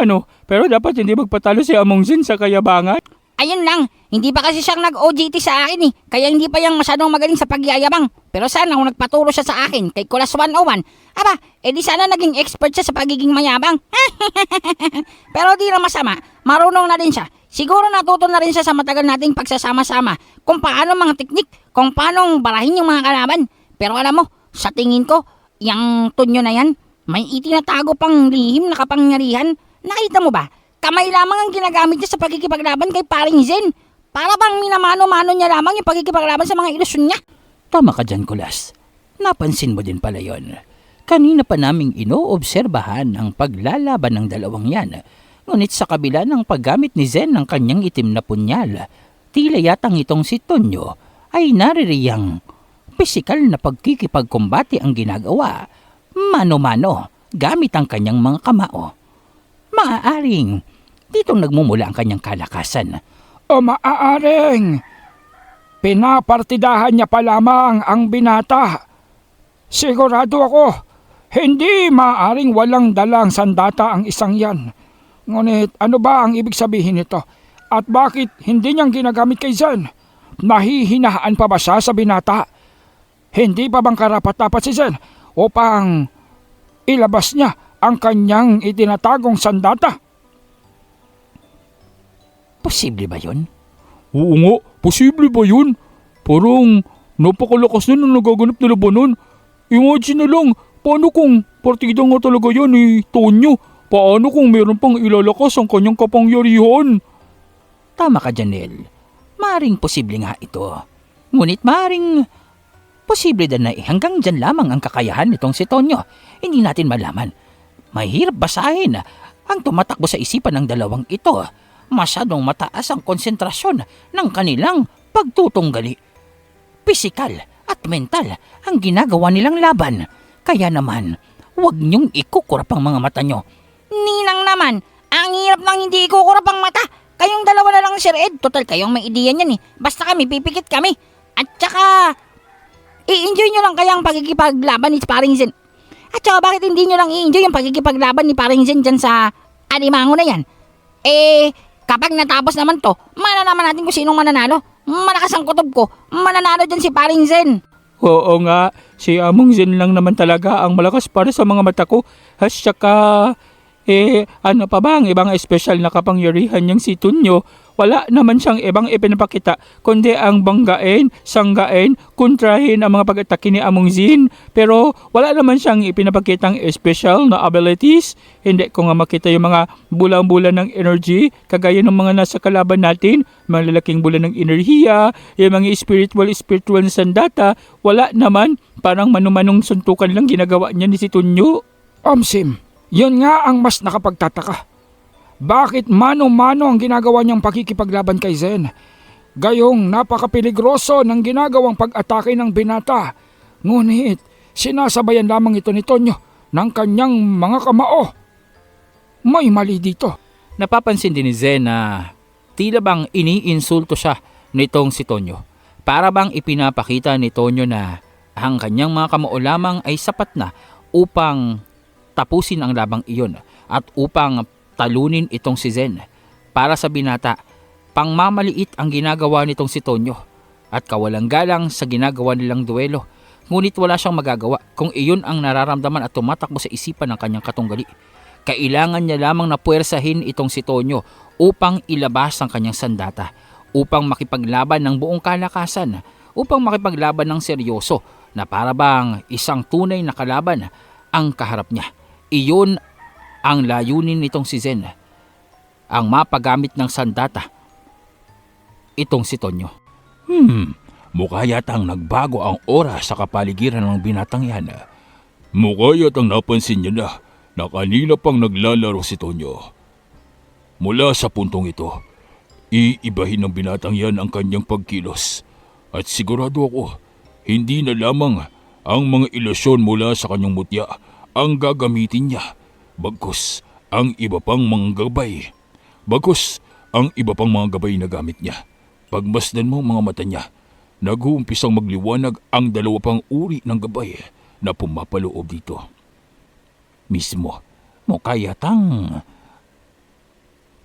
pero dapat hindi magpatalo si Among Sin sa kayabangan. Ayun lang, hindi pa kasi siyang nag-OJT sa akin eh. Kaya hindi pa yang masyadong magaling sa pagyayabang. Pero sana kung nagpaturo siya sa akin kay Kulas 101, aba, edi sana naging expert siya sa pagiging mayabang. Pero di na masama, marunong na din siya. Siguro natuto na rin siya sa matagal nating pagsasama-sama kung paano mga teknik, kung paano barahin yung mga kalaban. Pero alam mo, sa tingin ko, yung tunyo na yan, may itinatago pang lihim na kapangyarihan. Nakita mo ba? Kamay lamang ang ginagamit niya sa pagkikipaglaban kay Paring Zen. Para bang minamano-mano niya lamang yung pagkikipaglaban sa mga ilusyon niya. Tama ka dyan, Kulas. Napansin mo din pala yon. Kanina pa naming inoobserbahan ang paglalaban ng dalawang yan. Ngunit sa kabila ng paggamit ni Zen ng kanyang itim na punyal, tila yatang itong si Tonyo ay naririyang pisikal na pagkikipagkumbati ang ginagawa. Mano-mano, gamit ang kanyang mga kamao. Maaaring ditong nagmumula ang kanyang kalakasan. O maaaring pinapartidahan niya pa lamang ang binata. Sigurado ako, hindi maaaring walang dalang sandata ang isang yan. Ngunit ano ba ang ibig sabihin nito? At bakit hindi niyang ginagamit kay Zen? Nahihinahaan pa ba siya sa binata? Hindi pa bang karapat-dapat si Zen upang ilabas niya ang kanyang itinatagong sandata? Posible ba yun? Oo nga, posible ba yun? Parang napakalakas na nang nagaganap na labanan. Imagine na lang, paano kung partida nga talaga yan ni Tonyo? Paano kung meron pang ilalakas ang kanyang kapangyarihan? Tama ka, Janelle. Maaring posible nga ito. Ngunit maaring posible din na hanggang dyan lamang ang kakayahan nitong si Tonyo. Hindi natin malaman. Mahirap basahin ang tumatakbo sa isipan ng dalawang ito. Masyadong mataas ang konsentrasyon ng kanilang pagtutunggali. Pisikal at mental ang ginagawa nilang laban. Kaya naman, huwag niyong ikukurap ang mga mata niyo. Ninang naman, ang hirap nang hindi ikukurap ang mata. Kayong dalawa na lang, Sir Ed. Total, kayong may ideya niyan eh. Basta kami, pipikit kami. At saka, i-enjoy nyo lang kaya ang pagkikipaglaban ni Paring Zen. At saka, bakit hindi nyo lang i-enjoy yung pagkikipaglaban ni Paring Zen dyan sa alimango na yan? Kapag natapos naman to, malalaman natin kung sinong mananalo. Malakas ang kutob ko. Mananalo dyan si Paring Zen. Oo nga, si Among Zen lang naman talaga ang malakas para sa mga mata ko. At saka, ano pa ba ang ibang espesyal na kapangyarihan niyang si Tonyo? Wala naman siyang ibang ipinapakita, kundi ang banggain, sanggain, kontrahin ang mga pag-atake ni Among Zen. Pero wala naman siyang ipinapakitang espesyal na abilities. Hindi ko nga makita yung mga bulang-bulan ng energy, kagaya ng mga nasa kalaban natin, mga lalaking bulan ng enerhiya, yung mga spiritual na sandata. Wala naman, parang manumanong suntukan lang ginagawa niya ni si Tonyo. Omsim, yun nga ang mas nakapagtataka. Bakit mano-mano ang ginagawa niyang pakikipaglaban kay Zen? Gayong napakapeligroso ng ginagawang pag-atake ng binata. Ngunit sinasabayan lamang ito ni Tonyo ng kanyang mga kamao. May mali dito. Napapansin din ni Zen na tila bang iniinsulto siya nitong si Tonyo. Para bang ipinapakita ni Tonyo na ang kanyang mga kamao lamang ay sapat na upang tapusin ang labang iyon at upang talunin itong si Zen. Para sa binata, pangmamaliit ang ginagawa nitong si Tonyo at kawalang galang sa ginagawa nilang duelo. Ngunit wala siyang magagawa kung iyon ang nararamdaman at tumatakbo sa isipan ng kanyang katunggali. Kailangan niya lamang na puwersahin itong si Tonyo upang ilabas ang kanyang sandata, upang makipaglaban ng buong kalakasan, upang makipaglaban ng seryoso na para bang isang tunay na kalaban ang kaharap niya. Iyon ang layunin nitong si Zen, ang mapagamit ng sandata itong si Tonyo. Mukha yatang nagbago ang oras sa kapaligiran ng binatang yan. Mukha yatang napansin niya na na kanina pang naglalaro si Tonyo. Mula sa puntong ito, iibahin ng binatang yan ang kanyang pagkilos at sigurado ako, hindi na lamang ang mga ilusyon mula sa kanyang mutya ang gagamitin niya, bagkus ang iba pang mga gabay. Bagkus ang iba pang mga gabay na gamit niya. Pagmasdan mo mga mata niya, nag-uumpisang magliwanag ang dalawa pang uri ng gabay na pumapaloob dito. Mismo, mukha yatang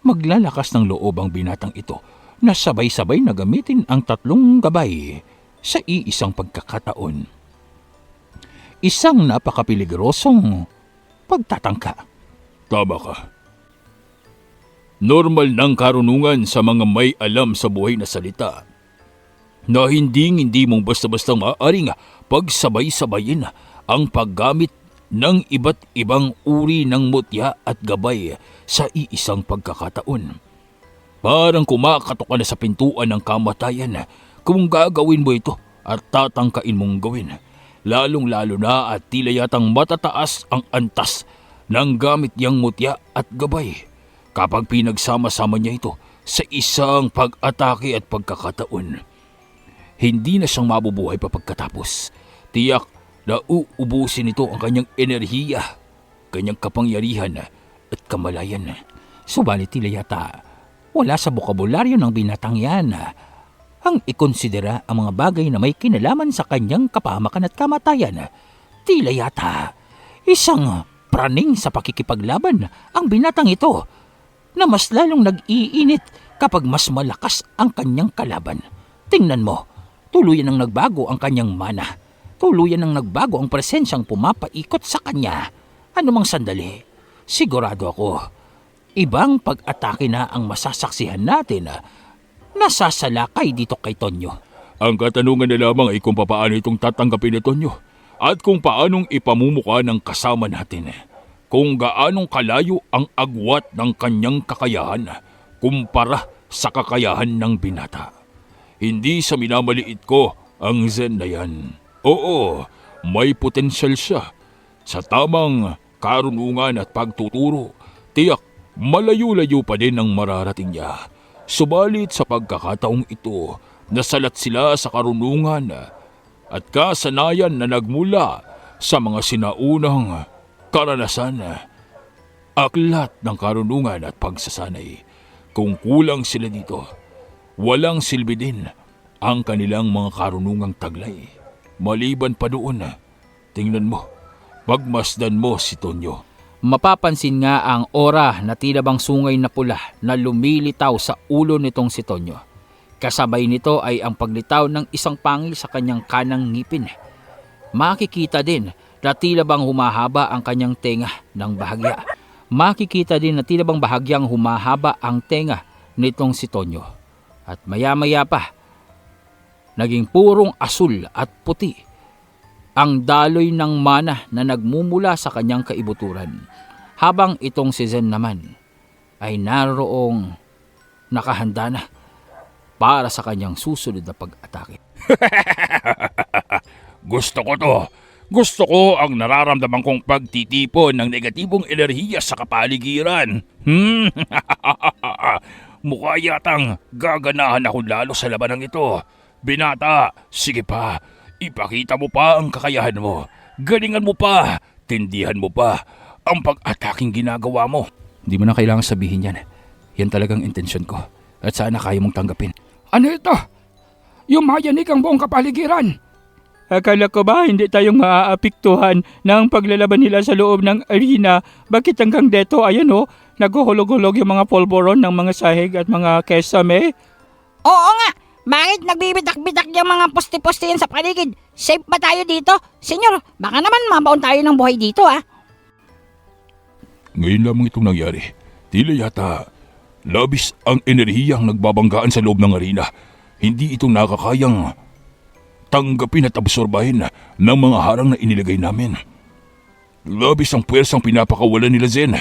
maglalakas ng loob ang binatang ito na sabay-sabay na gamitin ang tatlong gabay sa iisang pagkakataon. Isang napakapiligrosong pagtatangka. Tama ka. Normal ng karunungan sa mga may alam sa buhay na salita na hindi mong basta-basta maaaring pagsabay-sabayin ang paggamit ng iba't ibang uri ng mutya at gabay sa iisang pagkakataon. Parang kumakatok ka na sa pintuan ng kamatayan kung gagawin mo ito at tatangkain mong gawin. Lalong-lalo na at tila yatang matataas ang antas ng gamit niyang mutya at gabay kapag pinagsama-sama niya ito sa isang pag-atake at pagkakataon. Hindi na siyang mabubuhay pa pagkatapos. Tiyak na uubusin nito ang kanyang enerhiya, kanyang kapangyarihan at kamalayan. Subalit tila yata wala sa bokabularyo ng binatang yan ang ikonsidera ang mga bagay na may kinalaman sa kanyang kapahamakan at kamatayan. Tila yata isang praning sa pakikipaglaban ang binatang ito na mas lalong nag-iinit kapag mas malakas ang kanyang kalaban. Tingnan mo, tuluyan ang nagbago ang kanyang mana. Tuluyan ang nagbago ang presensyang pumapaikot sa kanya. Anumang sandali, sigurado ako, ibang pag-atake na ang masasaksihan natin na nasasalakay dito kay Tonyo. Ang katanungan na lamang ay kung paano itong tatanggapin ni Tonyo at kung paanong ipamumukha ng kasama natin. Kung gaanong kalayo ang agwat ng kanyang kakayahan kumpara sa kakayahan ng binata. Hindi sa minamaliit ko ang Zen na yan. Oo, may potensyal siya. Sa tamang karunungan at pagtuturo, tiyak malayo-layo pa din ang mararating niya. Subalit sa pagkakataong ito, nasalat sila sa karunungan at kasanayan na nagmula sa mga sinaunang karanasan, aklat ng karunungan at pagsasanay. Kung kulang sila dito, walang silbi din ang kanilang mga karunungang taglay. Maliban pa doon, tingnan mo, pagmasdan mo si Tonyo. Mapapansin nga ang ora na tila bang sungay na pula na lumilitaw sa ulo nitong si Tonyo. Kasabay nito ay ang paglitaw ng isang pangil sa kanyang kanang ngipin. Makikita din na tila bang humahaba ang kanyang tenga ng bahagya. Makikita din na tila bang bahagyang humahaba ang tenga nitong si Tonyo. At maya-maya pa, naging purong asul at puti ang daloy ng mana na nagmumula sa kanyang kaibuturan. Habang itong si Zen naman ay naroong nakahanda na para sa kanyang susunod na pag-atake. Gusto ko to. Gusto ko ang nararamdaman kong pagtitipon ng negatibong enerhiya sa kapaligiran. Mukha yatang gaganahan ako lalo sa labanang ito. Binata, sige pa, ipakita mo pa ang kakayahan mo. Galingan mo pa, tindihan mo pa ang pag-ataking ginagawa mo. Hindi mo na kailangan sabihin yan. Yan talagang intensyon ko at sana kaya mong tanggapin. Ano ito? Yumayanig ang buong kapaligiran. Akala ko ba hindi tayong maaapektuhan ng paglalaban nila sa loob ng arena? Bakit hanggang deto, ayan o, naghuhulog-hulog yung mga polvoron ng mga sahig at mga kesame? Oo nga, bakit nagbibitak-bitak yung mga poste-poste yan sa paligid? Safe ba tayo dito? Senyor, baka naman mabaon tayo ng buhay dito Ngayon lamang itong nangyari. Tila yata labis ang enerhiyang nagbabanggaan sa loob ng arena. Hindi ito nakakayang tanggapin at absorbahin ng mga harang na inilagay namin. Labis ang puwersang pinapakawalan nila Zen.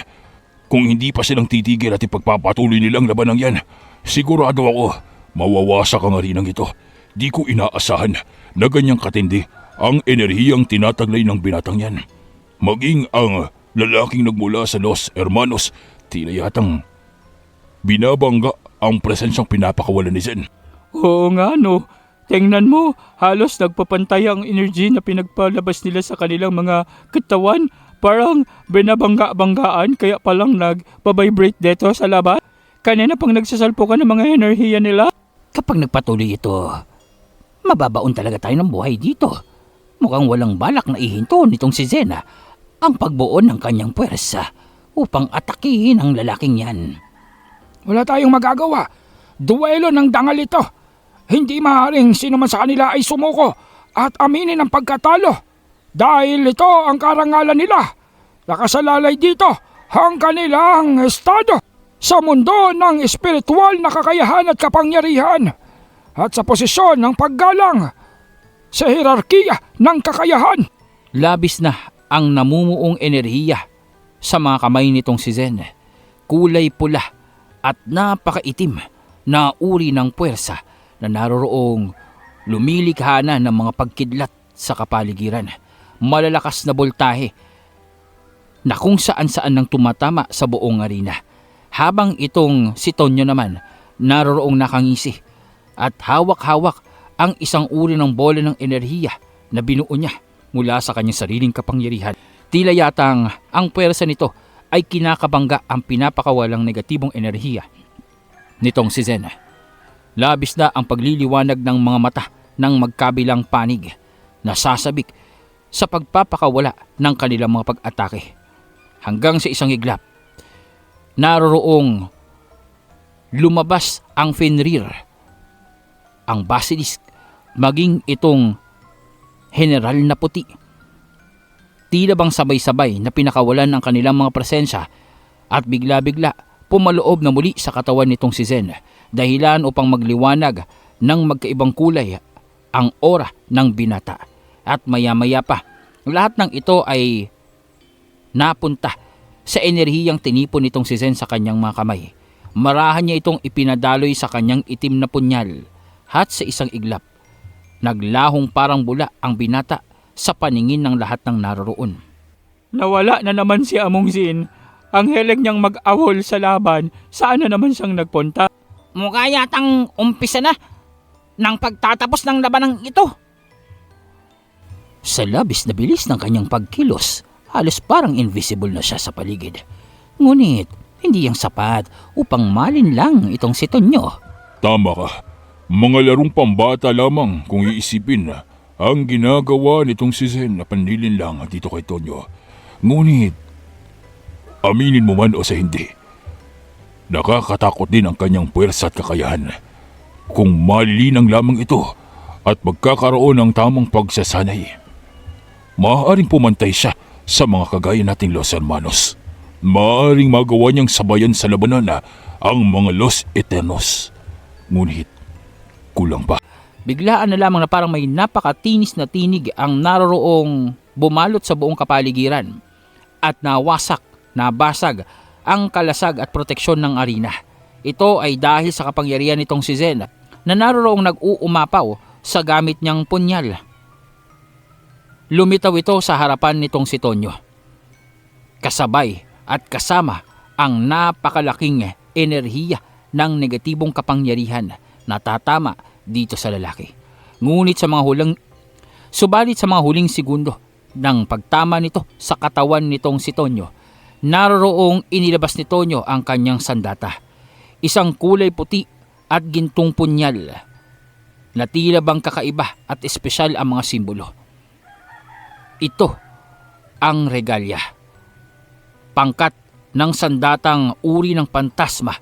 Kung hindi pa silang titigil at ipagpapatuloy nilang labanang yan, sigurado ako mawawasak ang arenang ito. Di ko inaasahan na ganyang katindi ang enerhiyang tinataglay ng binatang yan. Maging ang lalaking nagmula sa Los Hermanos, tila yatang binabangga ang presensyang pinapakawalan ni Zen. Oo nga no. Tingnan mo, halos nagpapantay ang energy na pinagpalabas nila sa kanilang mga katawan. Parang binabangga-banggaan kaya palang nagpa-vibrate dito sa labas. Kanina pang nagsasalpukan ng mga enerhiya nila. Kapag nagpatuloy ito, mababaon talaga tayo ng buhay dito. Mukhang walang balak na ihinto nitong si Zena ang pagbuo ng kanyang puwersa upang atakihin ang lalaking yan. Wala tayong magagawa. Duelo ng dangal ito. Hindi maaaring sino man sa kanila ay sumuko at aminin ang pagkatalo. Dahil ito ang karangalan nila. Nakasalalay dito ang kanilang estado sa mundo ng espiritual na kakayahan at kapangyarihan at sa posisyon ng paggalang sa hierarkiya ng kakayahan. Labis na ang namumuong enerhiya sa mga kamay nitong si Zen. Kulay pula at napakaitim na uri ng puwersa na naroroong lumilikhana ng mga pagkidlat sa kapaligiran. Malalakas na boltahe na kung saan-saan nang tumatama sa buong arena. Habang itong si Tonyo naman naroroong nakangisi at hawak-hawak ang isang uri ng bola ng enerhiya na binuo niya mula sa kanyang sariling kapangyarihan. Tila yatang ang puwersa nito ay kinakabangga ang pinapakawalang negatibong enerhiya nitong si Zen. Labis na ang pagliliwanag ng mga mata ng magkabilang panig na sasabik sa pagpapakawala ng kanilang mga pag-atake. Hanggang sa isang iglap, naroroong lumabas ang Fenrir, ang Basilisk, maging itong General na puti. Tila bang sabay-sabay na pinakawalan ang kanilang mga presensya at bigla-bigla pumaloob na muli sa katawan nitong si Zen, dahilan upang magliwanag ng magkaibang kulay ang aura ng binata. At maya-maya pa, lahat ng ito ay napunta sa enerhiyang tinipon nitong si Zen sa kanyang mga kamay. Marahan niya itong ipinadaloy sa kanyang itim na punyal at sa isang iglap, naglahong parang bula ang binata sa paningin ng lahat ng naroroon. Nawala na naman si Among Zin. Ang hilig niyang mag-awol sa laban, saan na naman siyang nagpunta? Mukha yatang umpisa na ng pagtatapos ng labanang ito. Sa labis na bilis ng kanyang pagkilos, halos parang invisible na siya sa paligid. Ngunit, hindi yang sapat upang malinlang itong si Tonyo. Tama ka. Mga larong pambata lamang kung iisipin ang ginagawa nitong si Zen na panlilin lang dito kay Tonyo. Ngunit, aminin mo man o sa hindi, nakakatakot din ang kanyang puwersa at kakayahan. Kung malilinang lamang ito at magkakaroon ng tamang pagsasanay, maaaring pumantay siya sa mga kagaya nating Los Hermanos. Maaaring magawa niyang sabayan sa labanan ang mga Los Eternos. Ngunit, kulang pa. Biglaan na lamang na parang may napakatinis na tinig ang naroroong bumalot sa buong kapaligiran at nabasag ang kalasag at proteksyon ng arena. Ito ay dahil sa kapangyarihan nitong si Zen na naroroong nag-uumapaw sa gamit niyang punyal. Lumitaw ito sa harapan nitong si Tonyo. Kasabay at kasama ang napakalaking enerhiya ng negatibong kapangyarihan na tatama dito sa lalaki. Subalit sa mga huling segundo ng pagtama nito sa katawan nitong si Tonyo, naroroong inilabas ni Tonyo ang kanyang sandata. Isang kulay puti at gintong punyal na tila bang kakaiba at espesyal ang mga simbolo. Ito ang regalya, pangkat ng sandatang uri ng pantasma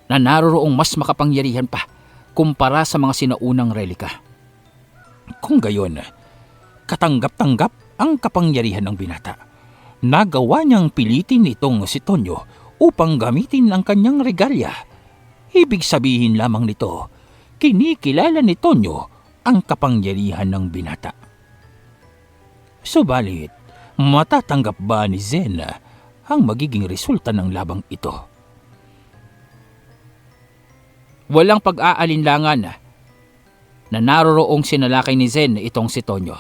na naroroong mas makapangyarihan pa kumpara sa mga sinaunang relika. Kung gayon, katanggap-tanggap ang kapangyarihan ng binata. Nagawa niyang pilitin itong si Tonyo upang gamitin ang kanyang regalya. Ibig sabihin lamang nito, kinikilala ni Tonyo ang kapangyarihan ng binata. Subalit, matatanggap ba ni Zen ang magiging resulta ng labang ito? Walang pag-aalinlangan na naroroong sinalakay ni Zen itong si Tonyo.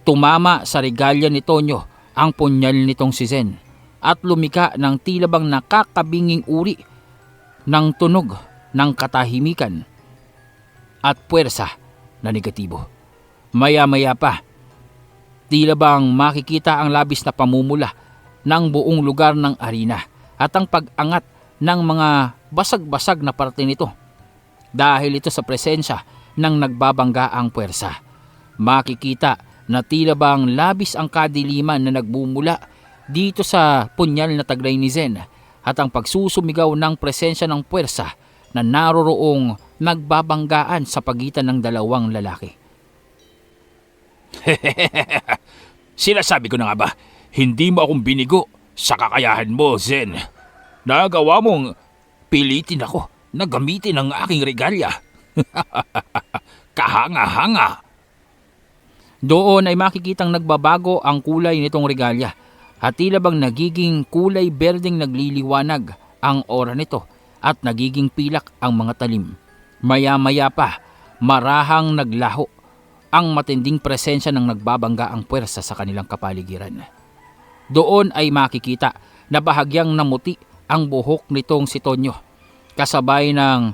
Tumama sa regalya ni Tonyo ang punyal nitong si Zen at lumika ng tila bang nakakabinging uri ng tunog ng katahimikan at puwersa na negatibo. Maya-maya pa, tila bang makikita ang labis na pamumula ng buong lugar ng arena at ang pag-angat ng mga basag-basag na parte nito dahil ito sa presensya ng nagbabanggaang puwersa. Makikita na tila bang labis ang kadiliman na nagbumula dito sa punyal na taglay ni Zen at ang pagsusumigaw ng presensya ng puwersa na naroroong nagbabanggaan sa pagitan ng dalawang lalaki. Sinasabi ko na nga ba, hindi mo akong binigo sa kakayahan mo, Zen. Nagawa mong pilitin ako na gamitin ang aking regalya. Kahanga-hanga. Doon ay makikitang nagbabago ang kulay nitong regalya at tila bang nagiging kulay berdeng nagliliwanag ang aura nito at nagiging pilak ang mga talim. Maya-maya pa, marahang naglaho ang matinding presensya ng nagbabangga ang puwersa sa kanilang kapaligiran. Doon ay makikita na bahagyang namuti ang buhok nitong si Tonyo kasabay ng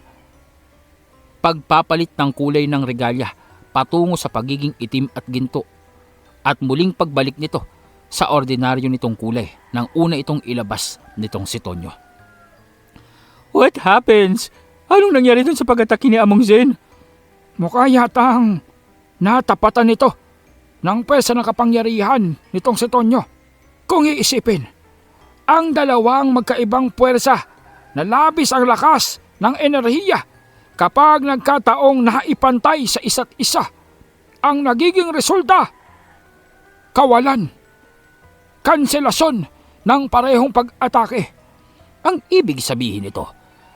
pagpapalit ng kulay ng regalya patungo sa pagiging itim at ginto at muling pagbalik nito sa ordinaryo nitong kulay nang una itong ilabas nitong si Tonyo. What happens? Anong nangyari dun sa pag-atake ni Among Zen? Mukha yatang natapatan nito ng pwersa ng kapangyarihan nitong si Tonyo. Kung iisipin, ang dalawang magkaibang puwersa na labis ang lakas ng enerhiya kapag nagkataong naipantay sa isa't isa, ang nagiging resulta, kawalan, kanselasyon ng parehong pag-atake. Ang ibig sabihin nito,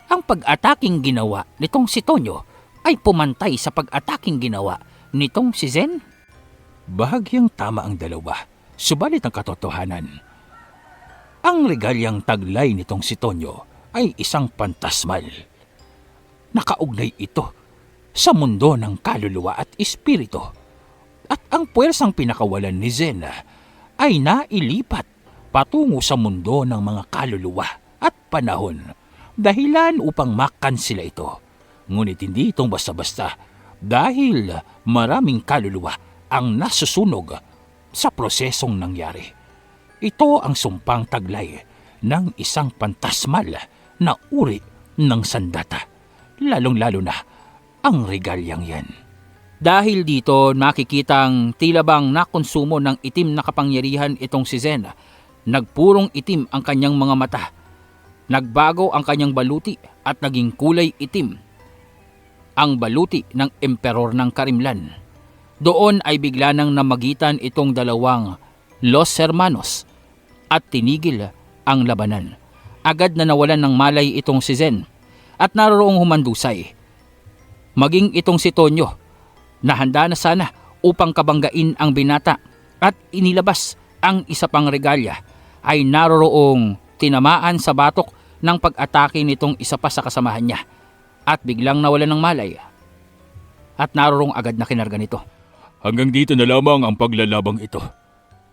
ang pag-ataking ginawa nitong si Tonyo ay pumantay sa pag-ataking ginawa nitong si Zen? Bahagyang tama ang dalawa, subalit ang katotohanan. Ang regalyang taglay nitong si Tonyo ay isang pantasmal. Nakaugnay ito sa mundo ng kaluluwa at espiritu. At ang puwersang pinakawalan ni Zen ay nailipat patungo sa mundo ng mga kaluluwa at panahon, dahilan upang makansila ito. Ngunit hindi itong basta-basta dahil maraming kaluluwa ang nasusunog sa prosesong nangyari. Ito ang sumpang taglay ng isang pantasmal na uri ng sandata, lalong-lalo na ang regalyang yan. Dahil dito makikitang tila bang nakonsumo ng itim na kapangyarihan itong si Zen. Nagpurong itim ang kanyang mga mata. Nagbago ang kanyang baluti at naging kulay itim ang baluti ng emperor ng Karimlan. Doon ay bigla nang namagitan itong dalawang Los Hermanos at tinigil ang labanan. Agad na nawalan ng malay itong si Zen at naroroong humandusay. Maging itong si Tonyo na handa na sana upang kabanggain ang binata at inilabas ang isa pang regalya ay naroroong tinamaan sa batok ng pag-atake nitong isa pa sa kasamahan niya at biglang nawalan ng malay at naroroong agad na kinarga nito. Hanggang dito na lamang ang paglalabang ito.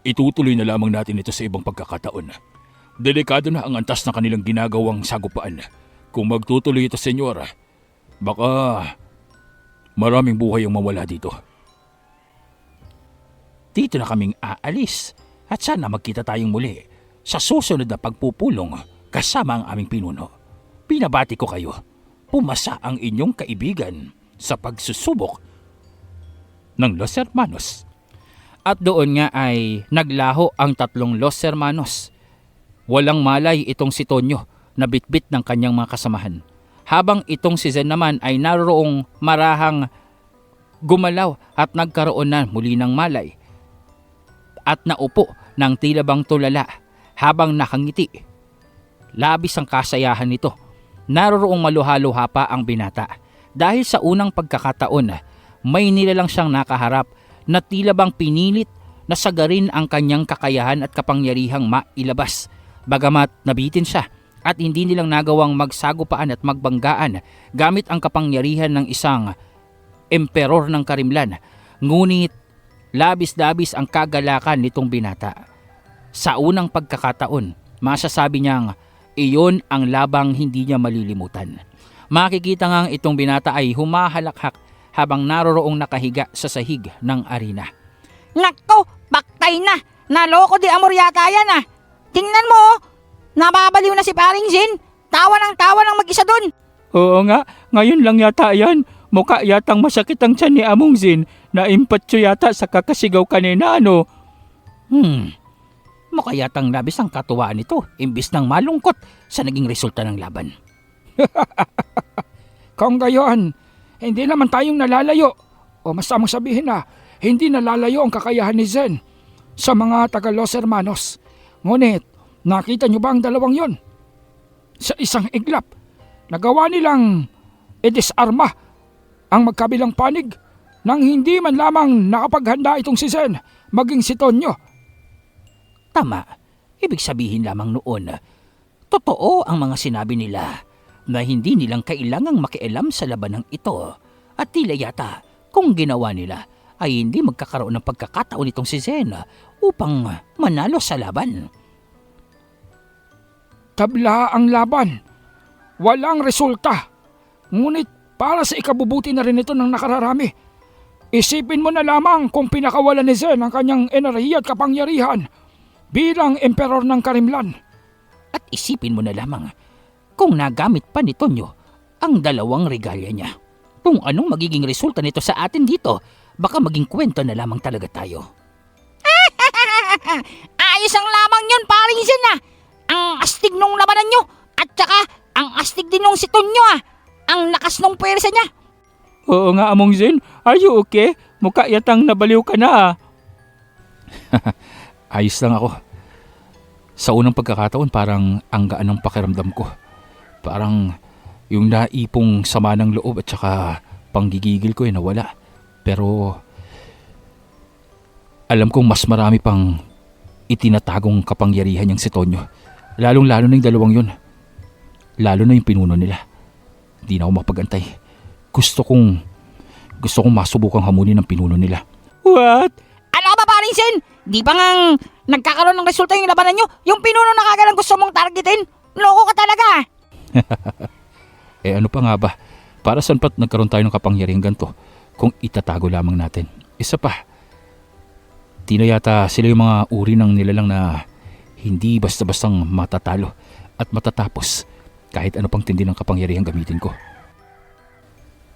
Itutuloy na lamang natin ito sa ibang pagkakataon. Delikado na ang antas na kanilang ginagawang sagupaan. Kung magtutuloy ito, senyor, baka maraming buhay ang mawala dito. Dito na kaming aalis at sana magkita tayong muli sa susunod na pagpupulong kasama ang aming pinuno. Pinabati ko kayo. Pumasa ang inyong kaibigan sa pagsusubok ng Los Hermanos. At doon nga ay naglaho ang tatlong Los Hermanos. Walang malay itong si Tonyo na bitbit ng kanyang mga kasamahan. Habang itong si Zen naman ay naroroong marahang gumalaw at nagkaroon na muli ng malay. At naupo ng tila bang tulala habang nakangiti. Labis ang kasayahan nito. Naroroong maluha-luha pa ang binata. Dahil sa unang pagkakataon, may nilalang siyang nakaharap na tila bang pinilit na sagarin ang kanyang kakayahan at kapangyarihang mailabas. Bagamat nabitin siya at hindi nilang nagawang magsagupaan at magbanggaan gamit ang kapangyarihan ng isang emperor ng Karimlan. Ngunit labis-labis ang kagalakan nitong binata. Sa unang pagkakataon, masasabi niyang iyon ang labang hindi niya malilimutan. Makikita ngang itong binata ay humahalakhak habang naroroong nakahiga sa sahig ng arena. Nako, baktay na. Naloko di amor yata yan ah. Tingnan mo, oh. Nababaliw na si paring Zin. Tawa ng mag-isa dun. Oo nga, ngayon lang yata yan. Mukha yatang masakit ang tiyan ni Among Zin na impatyo yata sa kakasigaw kanina, ano? Mukha yatang labis ang katuwaan nito imbis ng malungkot sa naging resulta ng laban. Kung gayon, hindi naman tayong nalalayo. O mas tamang sabihin na, hindi nalalayo ang kakayahan ni Zen sa mga taga Los Hermanos. Ngunit, nakita niyo ba ang dalawang yon? Sa isang iglap, nagawa nilang idisarma ang magkabilang panig nang hindi man lamang nakapaghanda itong si Zen maging si Tonyo. Tama, ibig sabihin lamang noon, totoo ang mga sinabi nila na hindi nilang kailangang makialam sa labanang ito at tila yata kung ginawa nila ay hindi magkakaroon ng pagkakataon itong si Zen upang manalo sa laban. Tabla ang laban. Walang resulta. Ngunit para sa ikabubuti na rin ito ng nakararami. Isipin mo na lamang kung pinakawalan ni Zen ang kanyang enerhiya at kapangyarihan bilang emperor ng Karimlan. At isipin mo na lamang kung nagamit pa ni Tonyo ang dalawang regalya niya. Kung anong magiging resulta nito sa atin dito, baka maging kwento na lamang talaga tayo. Ayos ang lamang yun, paring Zin ah. Ang astig nung labanan nyo. At saka, ang astig din nung si Tonyo ah. Ang lakas nung pwersa niya. Oo nga, Among Zin. Are you okay? Mukha yatang nabaliw ka na, ah. Ayos lang ako. Sa unang pagkakataon parang ang gaan ng pakiramdam ko. Parang yung naipong sama ng loob at saka panggigigil ko ay nawala. Pero alam kong mas marami pang itinatagong kapangyarihan niyang si Tonyo. Lalong-lalo na yung dalawang yun. Lalo na yung pinuno nila. Hindi na ako mapagantay. Gusto kong masubukang hamunin ang pinuno nila. What? Ano ba paring Zin? Di ba ngang nagkakaroon ng resulta yung labanan nyo? Yung pinuno na kagalang gusto mong targetin? Loko ka talaga. Ano pa nga ba? Para saan pa't nagkaroon tayo ng kapangyarihan ganito kung itatago lamang natin? Isa pa, di na yata sila yung mga uri ng nilalang na hindi basta-bastang matatalo at matatapos kahit ano pang tindi ng kapangyarihan gamitin ko.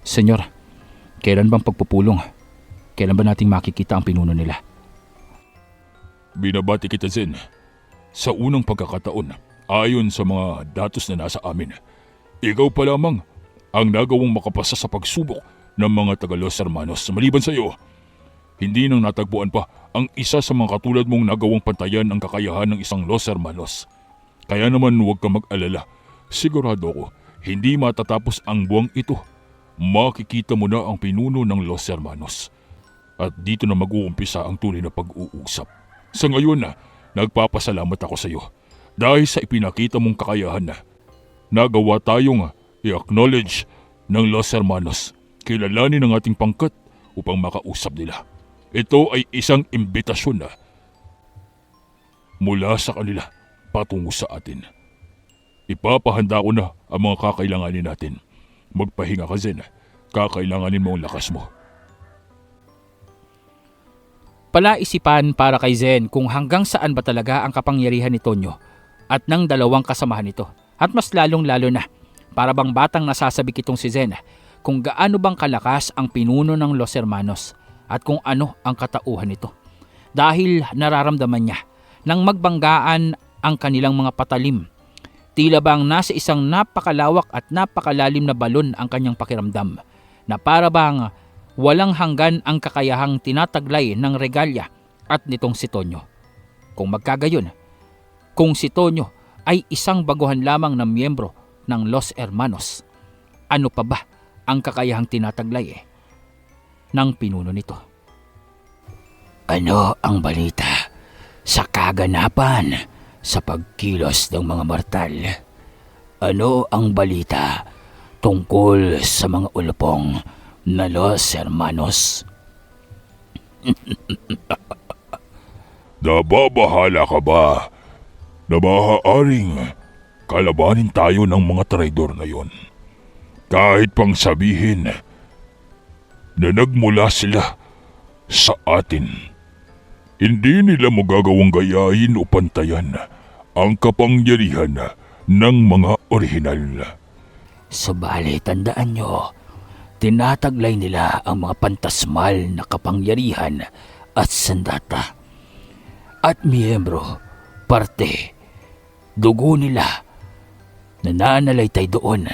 Senyor, kailan bang pagpupulong? Kailan ba nating makikita ang pinuno nila? Binabati kita, Zen. Sa unang pagkakataon, ayon sa mga datos na nasa amin, ikaw pa lamang ang nagawang makapasa sa pagsubok ng mga taga Los Hermanos. Maliban sa iyo, hindi nang natagpuan pa ang isa sa mga katulad mong nagawang pantayan ang kakayahan ng isang Los Hermanos. Kaya naman huwag ka mag-alala. Sigurado ko, hindi matatapos ang buwang ito. Makikita mo na ang pinuno ng Los Hermanos. At dito na mag-uumpisa ang tunay na pag-uusap. Sa ngayon na, nagpapasalamat ako sa iyo dahil sa ipinakita mong kakayahan na nagawa tayong i-acknowledge ng Los Hermanos. Kilalanin ang ating pangkat upang makausap nila. Ito ay isang imbitasyon na mula sa kanila patungo sa atin. Ipapahanda ko na ang mga kakailanganin natin. Magpahinga ka, Zen. Kakailanganin mo ang lakas mo. Palaisipan para kay Zen kung hanggang saan ba talaga ang kapangyarihan ni Tonyo at ng dalawang kasamahan nito. At mas lalong-lalo na, para bang batang nasasabik itong si Zen kung gaano bang kalakas ang pinuno ng Los Hermanos at kung ano ang katauhan nito. Dahil nararamdaman niya nang magbanggaan ang kanilang mga patalim. Tila bang nasa isang napakalawak at napakalalim na balon ang kanyang pakiramdam na para bang walang hanggan ang kakayahang tinataglay ng regalya at nitong si Tonyo. Kung magkagayon, kung si Tonyo ay isang baguhan lamang na miyembro ng Los Hermanos, ano pa ba ang kakayahang tinataglay ng pinuno nito? Ano ang balita sa kaganapan sa pagkilos ng mga mortal? Ano ang balita tungkol sa mga ulupong na Los Hermanos? Nababahala ka ba na maaaring kalabanin tayo ng mga traidor na yon? Kahit pang sabihin na nagmula sila sa atin, hindi nila magagawang gayahin o pantayan ang kapangyarihan ng mga orihinal. Subalit, tandaan nyo, tinataglay nila ang mga pantasmal na kapangyarihan at sandata. At miyembro, parte, dugo nila, nananalaytay doon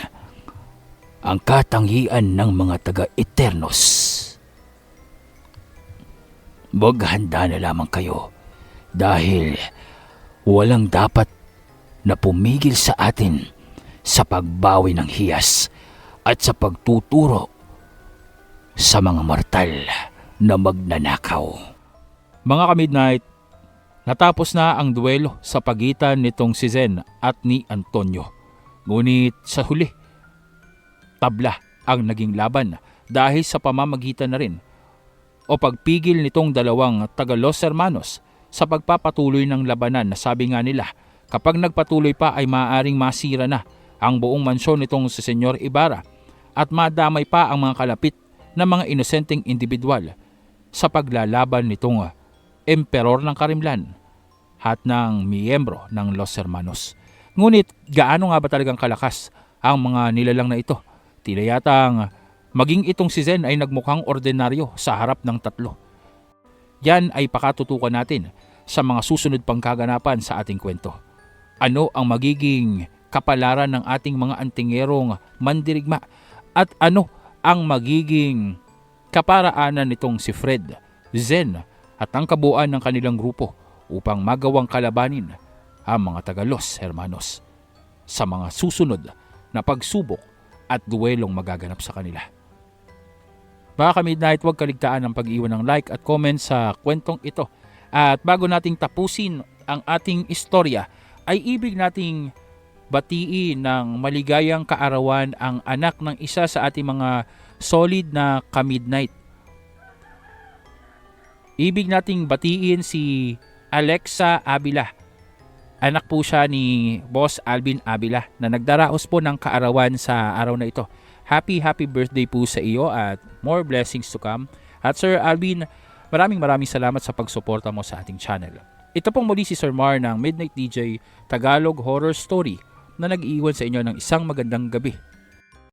ang katangian ng mga taga-Eternos. Maghanda na lamang kayo dahil walang dapat na pumigil sa atin sa pagbawi ng hiyas at sa pagtuturo sa mga mortal na magnanakaw. Mga ka-Midnight, natapos na ang duelo sa pagitan nitong si Zen at ni Antonio. Ngunit sa huli, tabla ang naging laban dahil sa pamamagitan na rin o pagpigil nitong dalawang taga Los Hermanos sa pagpapatuloy ng labanan na sabi nga nila kapag nagpatuloy pa ay maaaring masira na ang buong mansyon nitong si Senyor Ibarra at madamay pa ang mga kalapit na mga inosenteng individual sa paglalaban nitong emperor ng Karimlan at ng miyembro ng Los Hermanos. Ngunit gaano nga ba talagang kalakas ang mga nilalang na ito? Tila yatang maging itong si Zen ay nagmukhang ordinaryo sa harap ng tatlo. Yan ay pakatutukan natin sa mga susunod pang kaganapan sa ating kwento. Ano ang magiging kapalaran ng ating mga antingerong mandirigma at ano ang magiging kaparaanan nitong si Fred, Zen at ang kabuuan ng kanilang grupo upang magawang kalabanin ang mga taga Los Hermanos sa mga susunod na pagsubok at duwelong magaganap sa kanila. Mga ka-Midnight, huwag kaligtaan ang pag-iwan ng like at comment sa kwentong ito. At bago nating tapusin ang ating istorya, ay ibig nating batiin ng maligayang kaarawan ang anak ng isa sa ating mga solid na ka-Midnight. Ibig nating batiin si Alexa Abila. Anak po siya ni Boss Alvin Abila na nagdaraos po ng kaarawan sa araw na ito. Happy birthday po sa iyo at more blessings to come. At Sir Alvin, maraming salamat sa pagsuporta mo sa ating channel. Ito pong muli si Sir Mar ng Midnight DJ Tagalog Horror Story na nag-iwan sa inyo ng isang magandang gabi